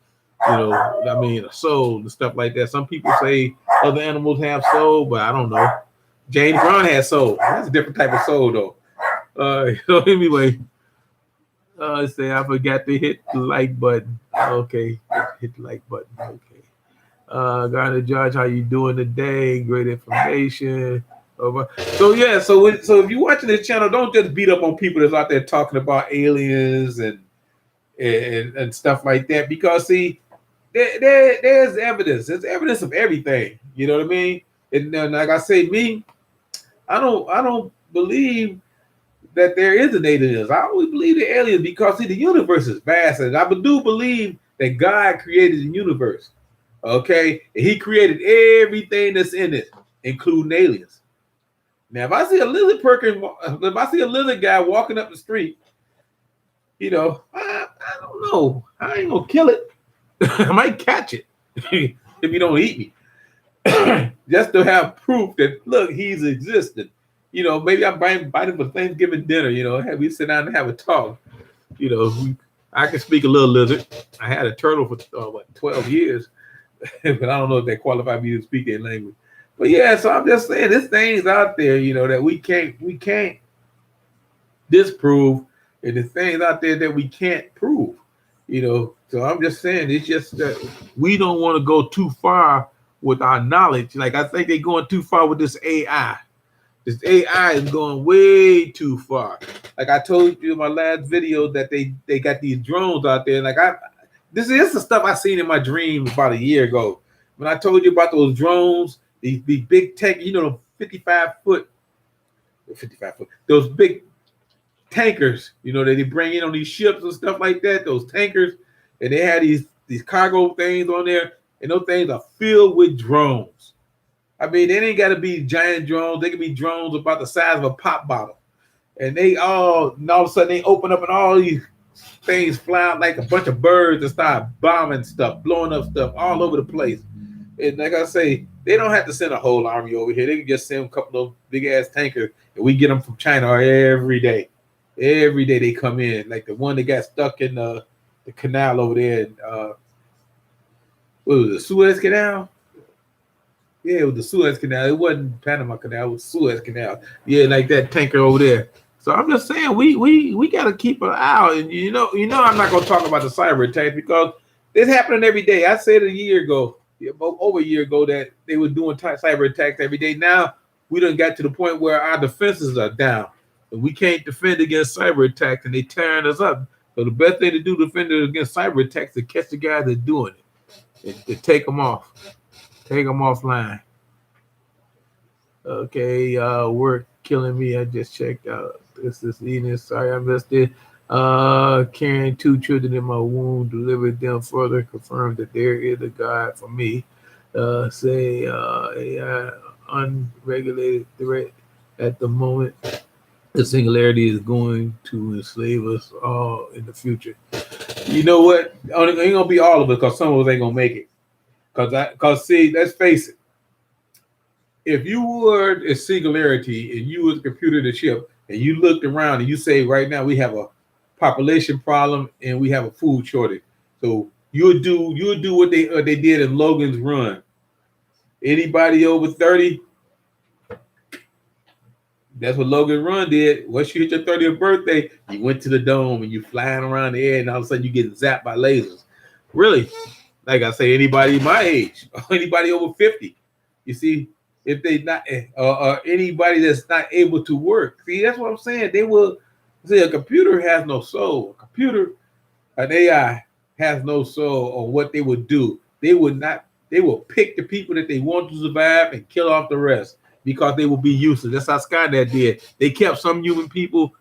you know, I mean, a soul and stuff like that. Some people say other animals have soul, but I don't know. James Brown has soul. That's a different type of soul, though. So anyway, say I forgot to hit the like button. Okay, hit the like button. Okay. Garner George, how you doing today? Great information. So yeah, so if you're watching this channel, don't just beat up on people that's out there talking about aliens and stuff like that. Because see, there's evidence. There's evidence of everything. You know what I mean? And like I say, I don't believe that there is an aliens. I always believe the aliens because see, the universe is vast, and I do believe that God created the universe. Okay, and He created everything that's in it, including aliens. Now, if I see a lizard guy walking up the street, you know, I don't know. I ain't gonna kill it. I might catch it if you don't eat me, just to have proof that look, he's existed. You know, maybe I'm invited for Thanksgiving dinner. You know, we sit down and have a talk. You know, I can speak a little lizard. I had a turtle for 12 years, but I don't know if they qualify me to speak their language. But yeah, so I'm just saying, there's things out there, you know, that we can't disprove, and there's things out there that we can't prove. You know, so I'm just saying, it's just that we don't want to go too far with our knowledge. Like I think they're going too far with this AI. This AI is going way too far. Like I told you in my last video that they got these drones out there. Like this is the stuff I seen in my dream about a year ago. When I told you about those drones, these big tech, you know, 55-foot 55 foot. Those big tankers, you know, that they bring in on these ships and stuff like that. Those tankers, and they had these cargo things on there, and those things are filled with drones. I mean, they ain't got to be giant drones. They can be drones about the size of a pop bottle, and and all of a sudden they open up and all these things fly out like a bunch of birds and start bombing stuff, blowing up stuff all over the place. And like I say, they don't have to send a whole army over here. They can just send a couple of big ass tankers, and we get them from China every day. Every day they come in, like the one that got stuck in the canal over there. What was it, the Suez Canal? Yeah, it was the Suez Canal. It wasn't Panama Canal. It was Suez Canal. Yeah, like that tanker over there. So I'm just saying we got to keep an eye out. And you know, I'm not going to talk about the cyber attacks because it's happening every day. I said over a year ago, that they were doing cyber attacks every day. Now we done got to the point where our defenses are down. And we can't defend against cyber attacks, and they tearing us up. So the best thing to do to defend against cyber attacks is to catch the guys that are doing it, and to take them off. Take them offline. Okay, work killing me. I just checked out this evening. Sorry I missed it. Carrying 2 children in my womb, delivered them further, confirmed that there is a God for me. Say AI unregulated threat at the moment. The singularity is going to enslave us all in the future. You know what? It ain't gonna be all of it because some of us ain't gonna make it. Because see, let's face it. If you were a singularity and you was a computer to ship and you looked around and you say right now we have a population problem and we have a food shortage, so you'll do what they did in Logan's Run. Anybody over 30, that's what Logan Run did. Once you hit your 30th birthday, you went to the dome and you flying around the air, and all of a sudden you get zapped by lasers. Really, like I say, anybody my age, or anybody over 50, you see, if they not or anybody that's not able to work. See, that's what I'm saying. They will see a computer has no soul. An AI has no soul on what they would do. They will pick the people that they want to survive and kill off the rest because they will be useless. That's how Skynet did. They kept some human people,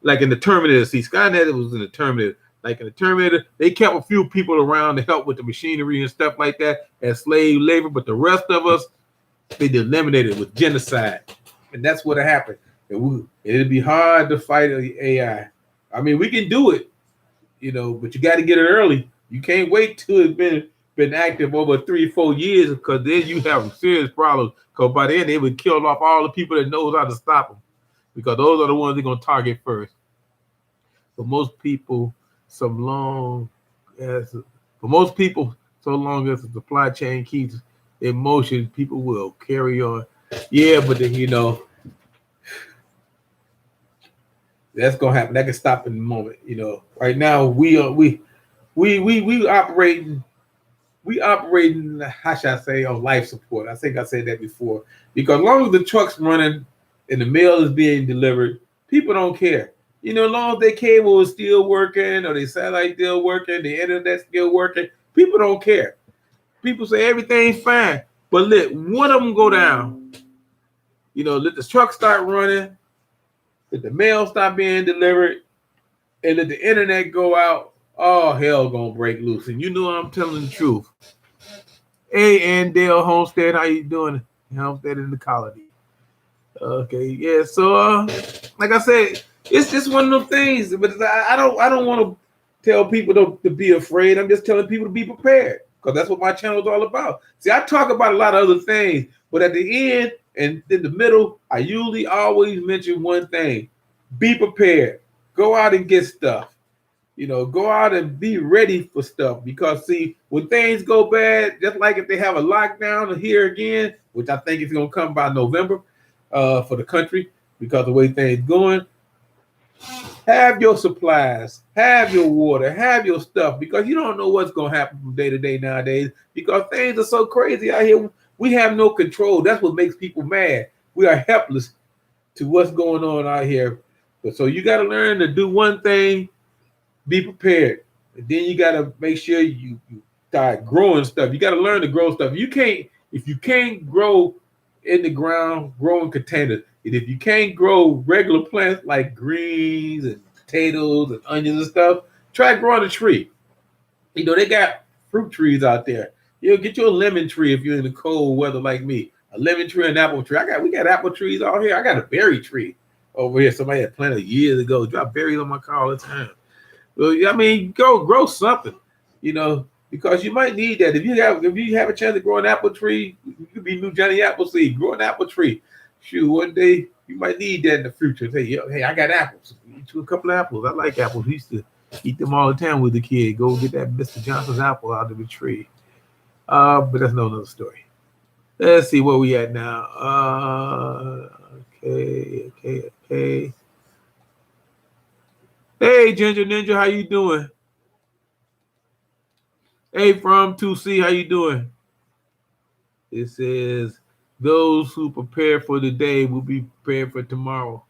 like in the Terminator. See, Skynet was in the Terminator. Like in the Terminator, they kept a few people around to help with the machinery and stuff like that as slave labor, but the rest of us, they eliminated with genocide. And that's what happened. It'd be hard to fight AI. I mean, we can do it, but you got to get it early. You can't wait till it's been active over 3-4 years, because then you have serious problems. Because by then they would kill off all the people that knows how to stop them, because those are the ones they're gonna target first. For most people, so long as the supply chain keeps in motion, people will carry on. Yeah, but then, that's gonna happen. That can stop in a moment. Right now we operating. How should I say, on life support? I think I said that before. Because as long as the truck's running and the mail is being delivered, people don't care. As long as their cable is still working, or their satellite still working, the internet still working, people don't care. People say everything's fine, but let one of them go down. Let the truck start running, let the mail stop being delivered, and let the internet go out. Oh, hell gonna break loose. And I'm telling the truth. Hey, Andale Homestead, how you doing? Homestead in the colony. Okay, yeah. So, like I said, it's just one of those things. But I don't want to tell people to be afraid. I'm just telling people to be prepared, because that's what my channel is all about. See, I talk about a lot of other things, but at the end and in the middle, I usually always mention one thing: be prepared. Go out and get stuff. Go out and be ready for stuff, because see, when things go bad, just like if they have a lockdown here again, which I think is going to come by November for the country, because of the way things going, have your supplies, have your water, have your stuff, because you don't know what's going to happen from day to day nowadays, because things are so crazy out here. We have no control. That's what makes people mad. We are helpless to what's going on out here. So you got to learn to do one thing. Be prepared. And then you got to make sure you start growing stuff. You got to learn to grow stuff. If you can't grow in the ground, grow in containers. And if you can't grow regular plants like greens and potatoes and onions and stuff, try growing a tree. They got fruit trees out there. Get you a lemon tree if you're in the cold weather like me. A lemon tree and an apple tree. We got apple trees out here. I got a berry tree over here. Somebody had planted years ago. Drop berries on my car all the time. Well, go grow something, because you might need that. If you have a chance to grow an apple tree, you could be new Johnny Appleseed. Grow an apple tree. Shoot, one day you might need that in the future. Say, hey, I got apples. Eat you a couple of apples. I like apples. We used to eat them all the time with the kid. Go get that Mr. Johnson's apple out of the tree. But that's another story. Let's see where we at now. Okay. Hey, Ginger Ninja, how you doing? Hey, from 2C, how you doing? It says, those who prepare for the day will be prepared for tomorrow.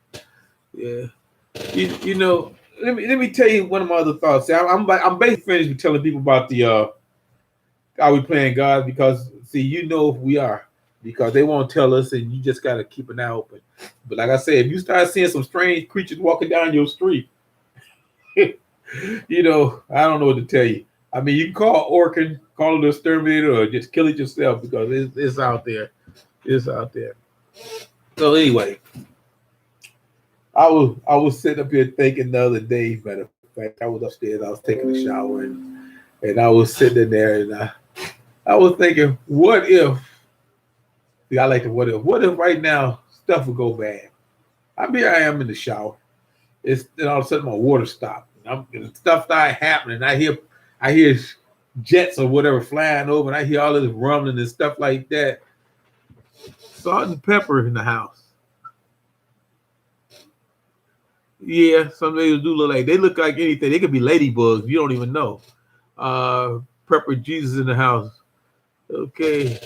Yeah. Let me tell you one of my other thoughts. I'm basically finished with telling people about the Are We Playing God? Because, see, if we are. Because they won't tell us, and you just got to keep an eye open. But like I said, if you start seeing some strange creatures walking down your street, I don't know what to tell you. You can call Orkin, call it an exterminator, or just kill it yourself because it's out there. It's out there. So anyway, I was sitting up here thinking the other day, matter of fact, I was upstairs, I was taking a shower, and I was sitting there, and I was thinking, what if, I like the what if right now stuff would go bad? I am in the shower. Then all of a sudden my water stopped. And stuff started happening. I hear jets or whatever flying over, and I hear all this rumbling and stuff like that. Salt and pepper in the house. Yeah, some ladies do look like anything. They could be ladybugs. You don't even know. Pepper Jesus in the house. Okay.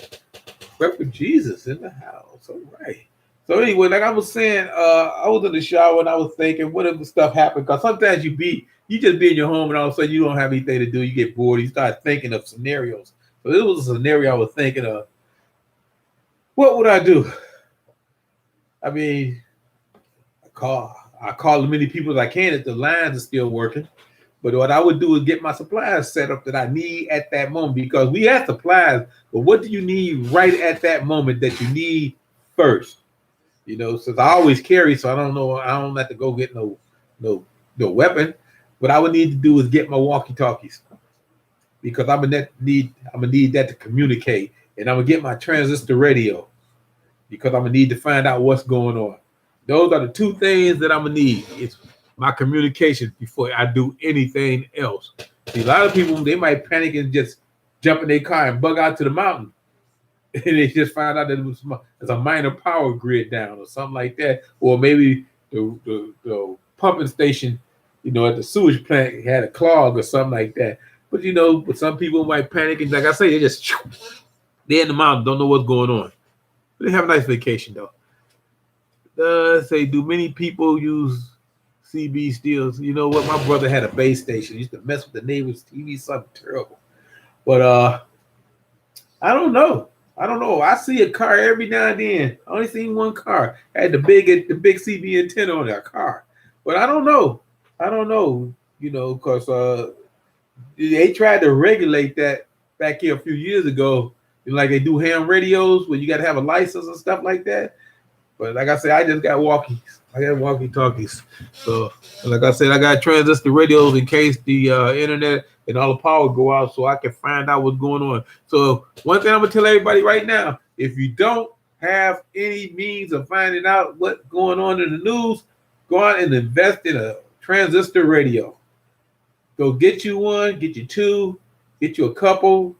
Pepper Jesus in the house. All right. So anyway, like I was saying, I was in the shower and I was thinking, what if stuff happened? Because sometimes you just be in your home and all of a sudden you don't have anything to do. You get bored. You start thinking of scenarios. So this was a scenario I was thinking of. What would I do? I call as many people as I can if the lines are still working. But what I would do is get my supplies set up that I need at that moment, because we have supplies, but what do you need right at that moment that you need first? Since I always carry, so I don't know, I don't have to go get no weapon. What I would need to do is get my walkie-talkies, because I'm gonna need that to communicate, and I'm gonna get my transistor radio, because I'm gonna need to find out what's going on. Those are the two things that I'm gonna need. It's my communication before I do anything else. See, a lot of people, they might panic and just jump in their car and bug out to the mountain. And they just find out that there's a minor power grid down or something like that. Or maybe the pumping station, at the sewage plant had a clog or something like that. But, but some people might panic. And like I say, they're in the mountain, don't know what's going on. But they have a nice vacation, though. Say, do many people use CB steels? You know what? My brother had a base station. He used to mess with the neighbor's TV, something terrible. But I don't know. I see a car every now and then. I only seen one car. Had the big CB antenna on their car. But I don't know. Because they tried to regulate that back here a few years ago. Like they do ham radios where you got to have a license and stuff like that. But like I said, I just got walkies. I got walkie-talkies. So like I said, I got transistor radios in case the internet and all the power go out, so I can find out what's going on. So one thing I'm gonna tell everybody right now: if you don't have any means of finding out what's going on in the news, go out and invest in a transistor radio. Go get you one, get you two, get you a couple,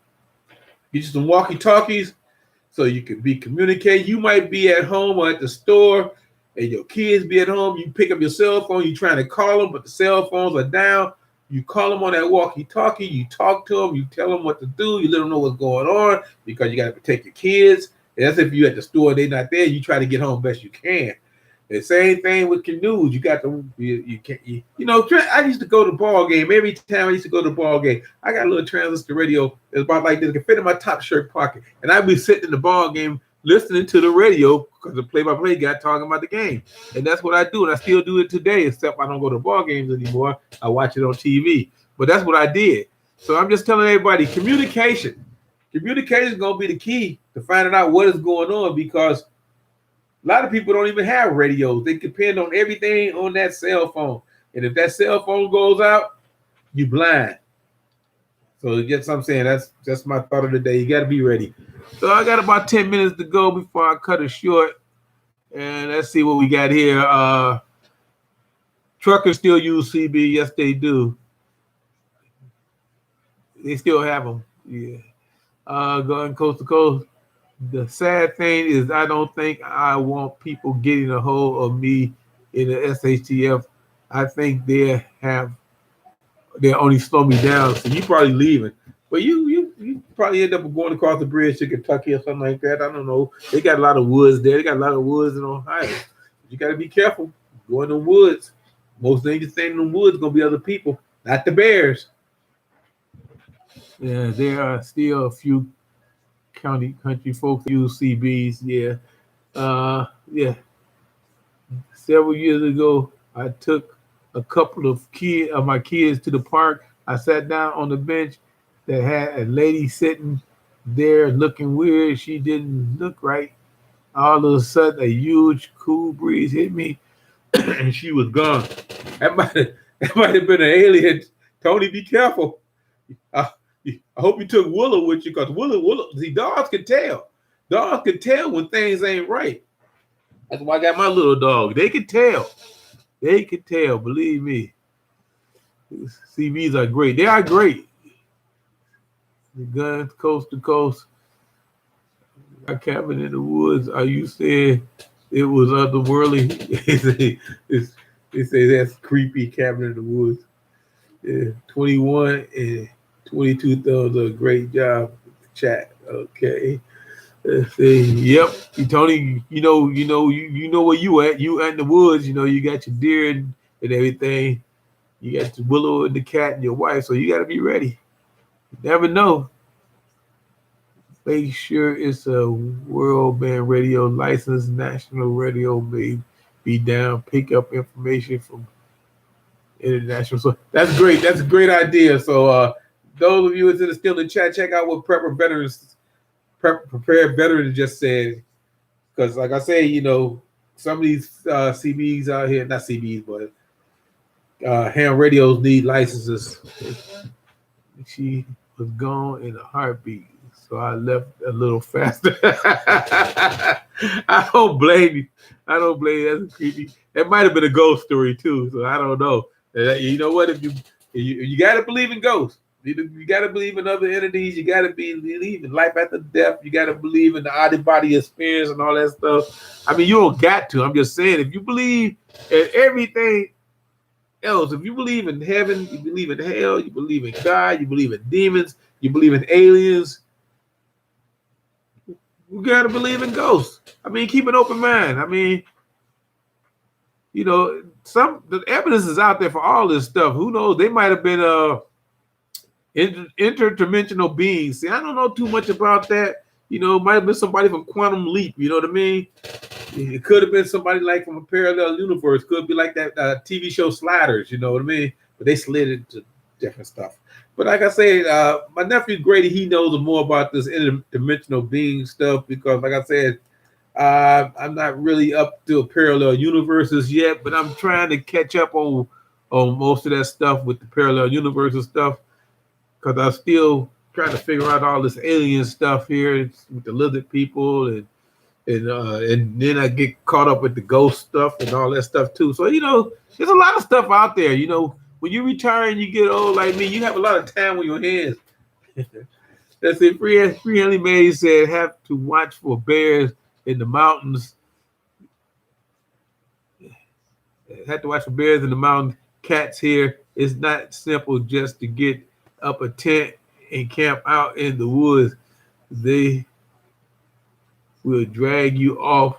get you some walkie-talkies, so you can be communicating. You might be at home or at the store, and your kids be at home. You pick up your cell phone, you're trying to call them, but the cell phones are down. You call them on that walkie-talkie, you talk to them, you tell them what to do, you let them know what's going on, because you got to protect your kids. And that's if you're at the store, they're not there, you try to get home best you can. The same thing with canoes. You got to, I used to go to the ball game. Every time I used to go to the ball game, I got a little transistor radio that's about like this. It can fit in my top shirt pocket. And I'd be sitting in the ball game listening to the radio because the play-by-play guy talking about the game. And that's what I do. And I still do it today, except I don't go to ball games anymore. I watch it on TV. But that's what I did. So I'm just telling everybody, communication. Communication is going to be the key to finding out what is going on, because a lot of people don't even have radios. They depend on everything on that cell phone. And if that cell phone goes out, you blind. So that's what I'm saying. That's just my thought of the day. You got to be ready. So I got about 10 minutes to go before I cut it short. And let's see what we got here. Truckers still use CB. Yes, they do. They still have them. Yeah. Going coast to coast. The sad thing is I don't think I want people getting a hold of me in the SHTF. I think they only slow me down. So you probably leaving. But you probably end up going across the bridge to Kentucky or something like that. I don't know. They got a lot of woods there. They got a lot of woods in Ohio. You got to be careful. Go in the woods. Most dangerous thing in the woods is going to be other people, not the bears. Yeah, there are still a few country folks use CBs. Yeah. Yeah. Several years ago, I took a couple of my kids to the park. I sat down on the bench that had a lady sitting there looking weird. She didn't look right. All of a sudden, a huge cool breeze hit me, and she was gone. That might have been an alien. Tony, be careful. I hope you took Willow with you, because Willow, see, dogs can tell. Dogs can tell when things ain't right. That's why I got my little dog. They can tell. They can tell, believe me. CBs are great. They are great. The guns coast to coast. A cabin in the woods. Are you saying it was otherworldly? They say that's creepy. Cabin in the woods. Yeah, 21 and 22 thumbs up. Great job, chat. Okay. Let's see. Yep. Tony, you know where you at. You in the woods. You got your deer and everything. You got your Willow and the cat and your wife. So you got to be ready. You never know. Make sure it's a world band radio license. National radio may be down. Pick up information from international. So that's great. That's a great idea. So those of you that are still in the chat, check out what Prepared Veterans just said. Because like I say, some of these CBs out here, not CBs, but ham radios need licenses. She was gone in a heartbeat. So I left a little faster. I don't blame you. That's creepy. That might have been a ghost story too. So I don't know. You know what? If you got to believe in ghosts. You got to believe in other entities. You got to believe in life after death. You got to believe in the out-of-body experience and all that stuff. I mean, you don't got to. I'm just saying, if you believe in everything else, if you believe in heaven, you believe in hell, you believe in God, you believe in demons, you believe in aliens, you got to believe in ghosts. I mean, keep an open mind. I mean, the evidence is out there for all this stuff. Who knows? They might have been interdimensional beings. See, I don't know too much about that. Might have been somebody from Quantum Leap. You know what I mean? It could have been somebody like from a parallel universe. Could be like that TV show Sliders. You know what I mean? But they slid into different stuff. But like I said, my nephew Grady, he knows more about this interdimensional being stuff, because like I said, I'm not really up to parallel universes yet, but I'm trying to catch up on most of that stuff with the parallel universes stuff, because I'm still trying to figure out all this alien stuff here with the lizard people, and then I get caught up with the ghost stuff and all that stuff too. So there's a lot of stuff out there. When you retire and you get old like me, you have a lot of time on your hands. That's it. Free May said, have to watch for bears in the mountains. Have to watch for bears in the mountains. Cats here. It's not simple just to get up a tent and camp out in the woods. They will drag you off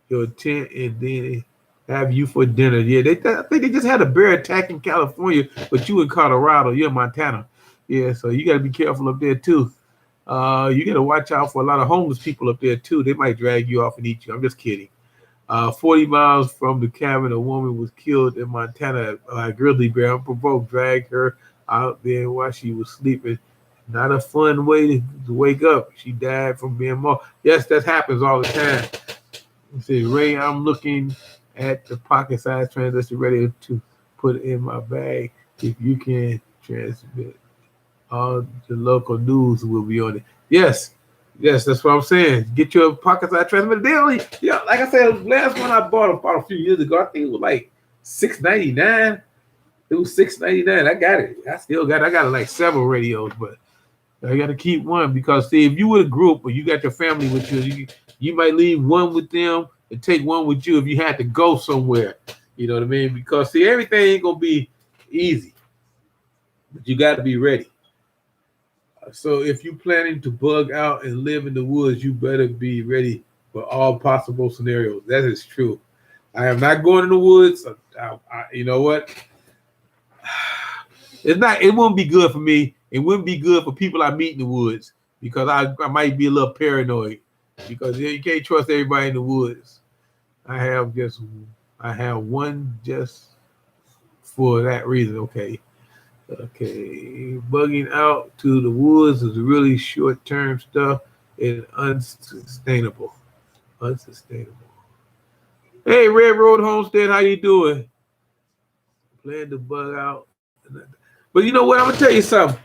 your tent and then have you for dinner. Yeah, I think they just had a bear attack in California, but you in Colorado, you're in Montana. Yeah, so you got to be careful up there too. You got to watch out for a lot of homeless people up there too. They might drag you off and eat you. I'm just kidding. 40 miles from the cabin, a woman was killed in Montana. A grizzly bear unprovoked dragged her out there while she was sleeping. Not a fun way to wake up. She died from being mauled. Yes, that happens all the time. It says, Ray, I'm looking at the pocket-sized transistor ready to put in my bag. If you can transmit, all the local news will be on it. Yes, that's what I'm saying. Get your pocket-sized transmitter. They only, like I said, last one I bought a few years ago, I think it was like $6.99. It was $6.99. I got it. I still got it. I got like several radios, but I got to keep one because see, if you with a group or you got your family with you might leave one with them and take one with you if you had to go somewhere. You know what I mean? Because see, everything ain't gonna be easy, but you got to be ready. So if you're planning to bug out and live in the woods, you better be ready for all possible scenarios. That is true. I am not going in the woods. You know what? It won't be good for me. It wouldn't be good for people I meet in the woods because I might be a little paranoid because you can't trust everybody in the woods. I have one just for that reason. Okay. Bugging out to the woods is really short-term stuff and unsustainable. Hey, Red Road Homestead, how you doing? Plan to bug out. But you know what? I'm gonna tell you something.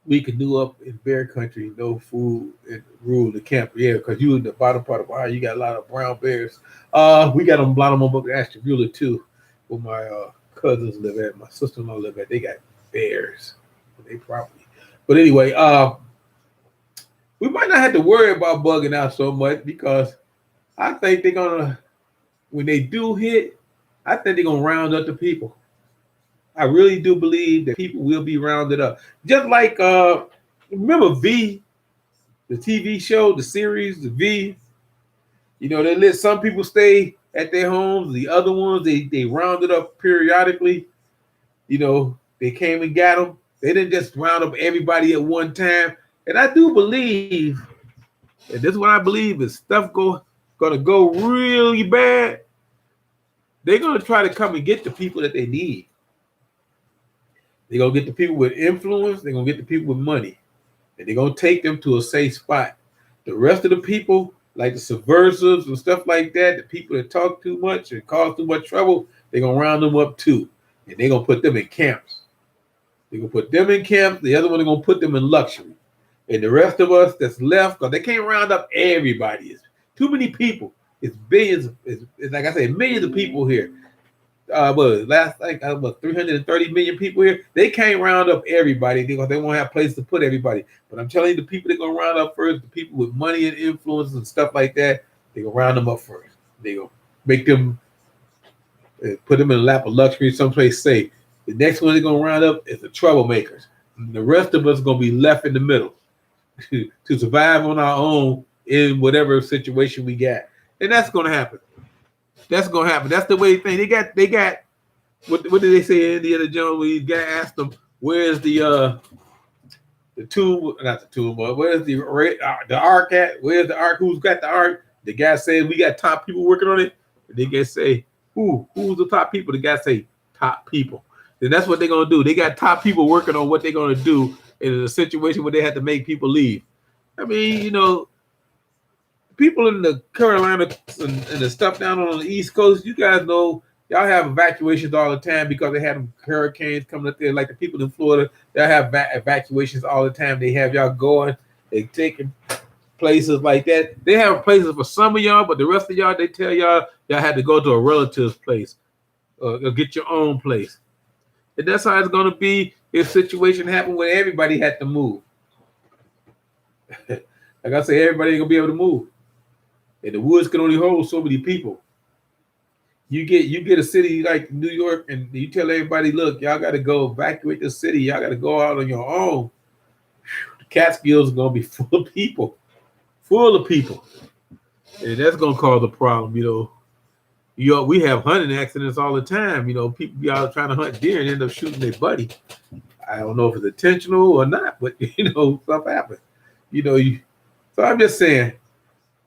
We can do up in bear country, no food and rule the camp. Yeah, because you in the bottom part of Ohio, you got a lot of brown bears. We got a lot of them up in Ashtabula too, where my cousins live at, my sister-in-law live at. They got bears on their property. But anyway, we might not have to worry about bugging out so much because I think they're gonna, when they do hit, I think they're gonna round up the people. I really do believe that people will be rounded up. Just like remember V, the TV show, the series, the V. You know, they let some people stay at their homes. The other ones, they rounded up periodically. You know, they came and got them. They didn't just round up everybody at one time. And I do believe, and this is what I believe, is stuff gonna go really bad. They're gonna try to come and get the people that they need. They're going to get the people with influence. They're going to get the people with money. And they're going to take them to a safe spot. The rest of the people, like the subversives and stuff like that, the people that talk too much and cause too much trouble, they're going to round them up too. And they're going to put them in camps. They're going to put them in camps. The other one, they're going to put them in luxury. And the rest of us that's left, because they can't round up everybody. It's too many people. It's billions. It's like I said, millions of people here. Last think about 330 million people here. They can't round up everybody because they won't have place to put everybody. But I'm telling you, the people they're gonna round up first, the people with money and influence and stuff like that, they're gonna round them up first. They're gonna make them put them in a lap of luxury someplace safe. The next one they're gonna round up is the troublemakers. And the rest of us are gonna be left in the middle to survive on our own in whatever situation we got. And that's gonna happen. That's gonna happen. That's the way they think. They got what did they say in Indiana Jones? We got asked them, where's the tomb, not the tomb, but where's the ark at? Where's the ark? Who's got the ark? The guy said we got top people working on it. And they get say, who's the top people? The guy say top people. And that's what they're gonna do. They got top people working on what they're gonna do in a situation where they have to make people leave. I mean, you know, people in the Carolina and the stuff down on the East Coast, you guys know y'all have evacuations all the time because they have hurricanes coming up there. Like the people in Florida, they'll have evacuations all the time. They have y'all going, they taking places like that. They have places for some of y'all, but the rest of y'all, they tell y'all had to go to a relative's place or get your own place. And that's how it's going to be if situation happen where everybody had to move. Like I say, everybody ain't going to be able to move. And the woods can only hold so many people. You get a city like New York, and you tell everybody, look, y'all got to go evacuate the city. Y'all got to go out on your own. The Catskills are going to be full of people. And that's going to cause a problem, you know. We have hunting accidents all the time. You know, people be out trying to hunt deer and end up shooting their buddy. I don't know if it's intentional or not, but stuff happens. So I'm just saying,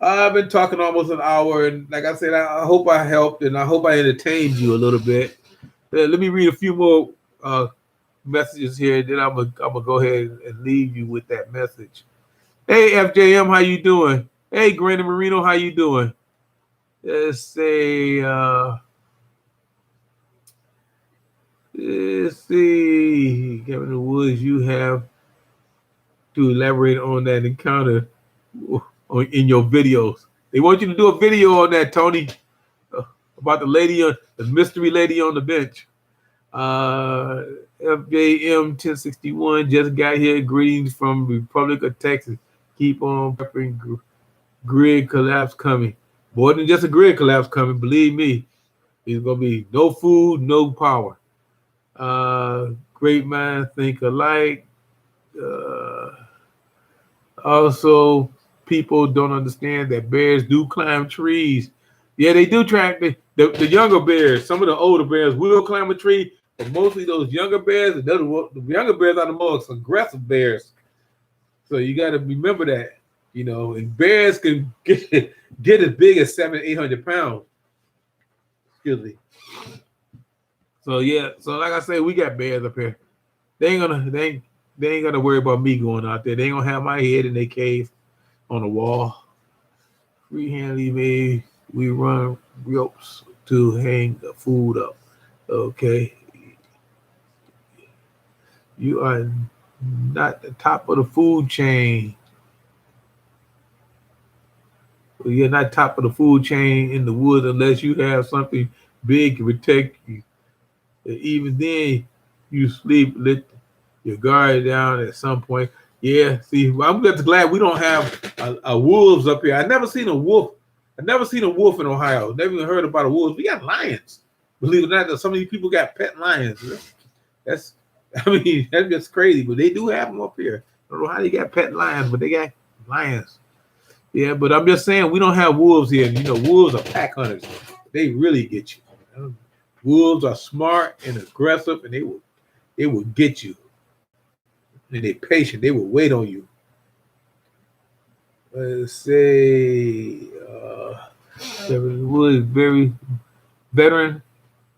I've been talking almost an hour, and like I said, I hope I helped, and I hope I entertained you a little bit. Let me read a few more messages here, then I'm gonna go ahead and leave you with that message. Hey FJM, how you doing? Hey Granny Marino, how you doing? Let's see, Kevin in the Woods, you have to elaborate on that encounter in your videos. They want you to do a video on that, Tony, about the mystery lady on the bench. FJM 1061 just got here. Greetings from Republic of Texas. Keep on prepping. Grid collapse coming. More than just a grid collapse coming. Believe me, it's gonna be no food, no power. Great minds think alike. Also, people don't understand that bears do climb trees. Yeah, they do track the younger bears. Some of the older bears will climb a tree, but mostly those younger bears, the younger bears are the most aggressive bears. So you got to remember that, and bears can get as big as 700-800 pounds. Excuse me. So yeah, so like I said, we got bears up here. They ain't gonna worry about me going out there. They ain't gonna have my head in their cave on the wall. Freehandly made, we run ropes to hang the food up. Okay. You are not the top of the food chain. You're not top of the food chain in the woods unless you have something big to protect you. Even then, you sleep, let your guard down at some point. Yeah, see, I'm just glad we don't have a wolves up here. I never seen a wolf. I never seen a wolf in Ohio. Never even heard about a wolf. We got lions. Believe it or not, some of these people got pet lions. That's just crazy. But they do have them up here. I don't know how they got pet lions, but they got lions. Yeah, but I'm just saying we don't have wolves here. Wolves are pack hunters. They really get you. Wolves are smart and aggressive, and they will get you. And they're patient. They will wait on you. Let's say Wood is very veteran.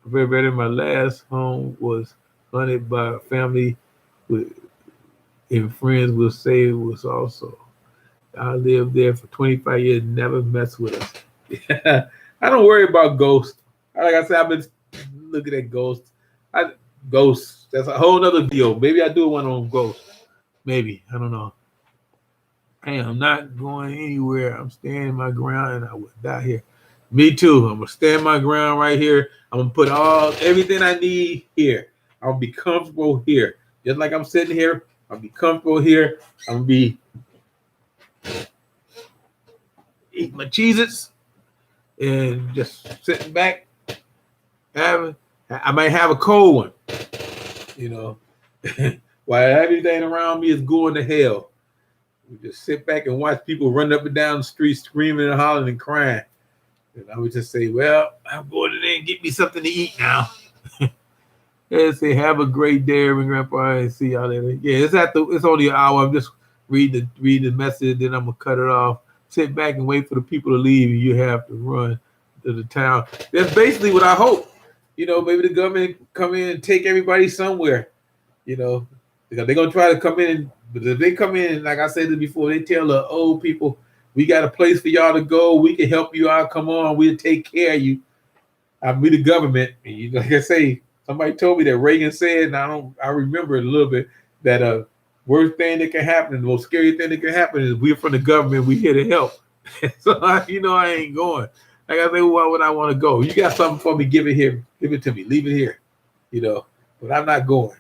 Very veteran. My last home was hunted by a family and friends will say it was also. I lived there for 25 years, never messed with us. I don't worry about ghosts. Like I said, I've been looking at ghosts. Ghosts. That's a whole nother video. Maybe I do one on ghosts. Maybe. I don't know. Hey, I'm not going anywhere. I'm standing my ground and I will die here. Me too. I'm going to stand my ground right here. I'm going to put everything I need here. I'll be comfortable here. Just like I'm sitting here, I'll be comfortable here. I'm going to be eating my Cheez-Its and just sitting back. I might have a cold one, while everything around me is going to hell. We just sit back and watch people run up and down the street screaming and hollering and crying. And I would just say, well, I'm going in there and get me something to eat now. And say, have a great day, Grandpa, and see y'all later. Yeah, it's only an hour. I'm just read the message, then I'm gonna cut it off. Sit back and wait for the people to leave, and you have to run to the town. That's basically what I hope. Maybe the government come in and take everybody somewhere. Because they're gonna try to come in, but if they come in, like I said before, they tell the old people, we got a place for y'all to go. We can help you out. Come on, we'll take care of you. We the government. And like I say, somebody told me that Reagan said, and I remember it a little bit, that worst thing that can happen, the most scary thing that can happen is we're from the government. We here to help. So I ain't going. Like I say, why would I want to go? You got something for me? Give it here. Give it to me. Leave it here. But I'm not going.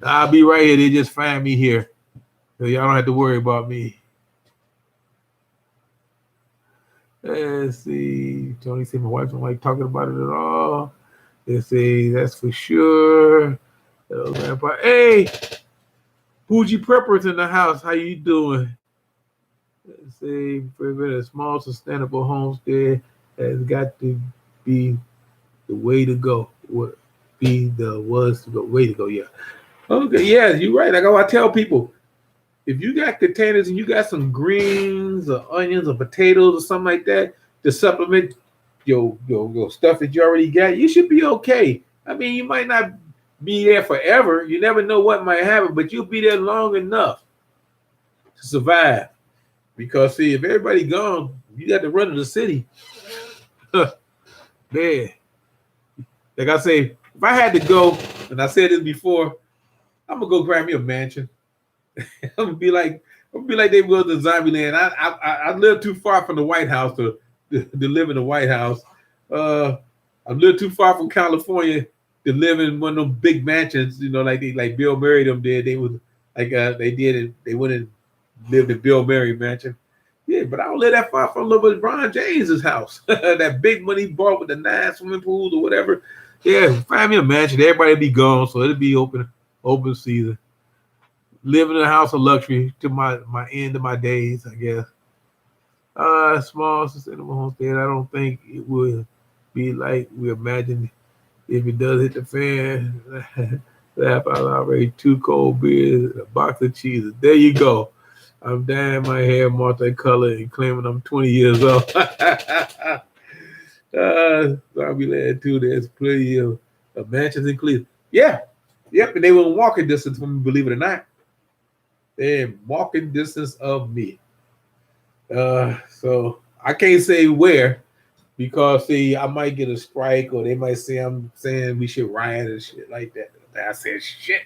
I'll be right here. They just find me here. So y'all don't have to worry about me. Let's see. Tony said my wife don't like talking about it at all. They say that's for sure. Hello, Grandpa. Hey, Bougie Preppers in the house. How you doing? Let's say a small sustainable homestead has got to be the way to go. Way to go. Yeah. Okay, yeah, you're right. Like I tell people, if you got containers and you got some greens or onions or potatoes or something like that to supplement your stuff that you already got, you should be okay. I mean, you might not be there forever. You never know what might happen, but you'll be there long enough to survive. Because see, if everybody gone, you got to run to the city. Man, like I say, if I had to go, and I said this before, I'm gonna go grab me a mansion. I'm gonna be like they was in Zombieland. I live too far from the White House to live in the White House. I live too far from California to live in one of them big mansions. You know, like Bill Murray them did. They was like they did it. They went and lived in Bill Murray mansion. Yeah, but I don't live that far from little LeBron James's house. That big money he bought with the 9 swimming pools or whatever. Yeah, find me a mansion. Everybody be gone, so it'll be open season. Live in a house of luxury to my end of my days, I guess. Small sustainable homestead. I don't think it would be like we imagine if it does hit the fan. Laugh out loud, already 2 cold beers, a box of cheeses. There you go. I'm dyeing my hair multicolored and claiming I'm 20 years old. Zombieland too. There's plenty of mansions in Cleveland. Yeah, yep, and they were in walking distance from me, believe it or not. They're in walking distance of me. So I can't say where because see, I might get a strike or they might say I'm saying we should riot and shit like that. I said shit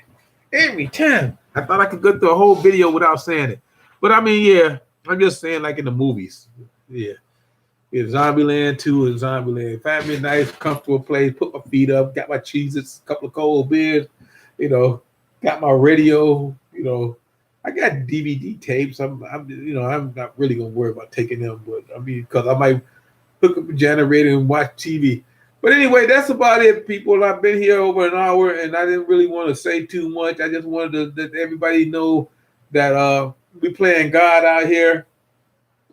every time. I thought I could go through a whole video without saying it. But I mean, yeah, I'm just saying like in the movies. Yeah. It's Zombieland 2 and Zombieland. Find me a nice, comfortable place, put my feet up, got my cheeses, a couple of cold beers, you know, got my radio, you know. I got DVD tapes. I'm not really gonna worry about taking them, but I mean, because I might hook up a generator and watch TV. But anyway, that's about it, people. I've been here over an hour, and I didn't really want to say too much. I just wanted to let everybody know that we playing God out here.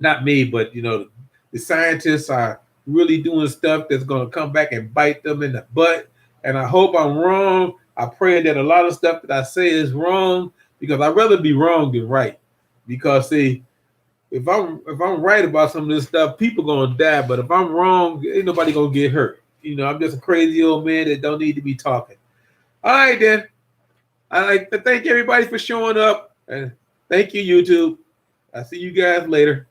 Not me, but the scientists are really doing stuff that's gonna come back and bite them in the butt. And I hope I'm wrong. I pray that a lot of stuff that I say is wrong because I'd rather be wrong than right. Because see, if I'm right about some of this stuff, people gonna die. But if I'm wrong, ain't nobody gonna get hurt. I'm just a crazy old man that don't need to be talking. All right, then. I'd like to thank everybody for showing up, and thank you, YouTube. I'll see you guys later.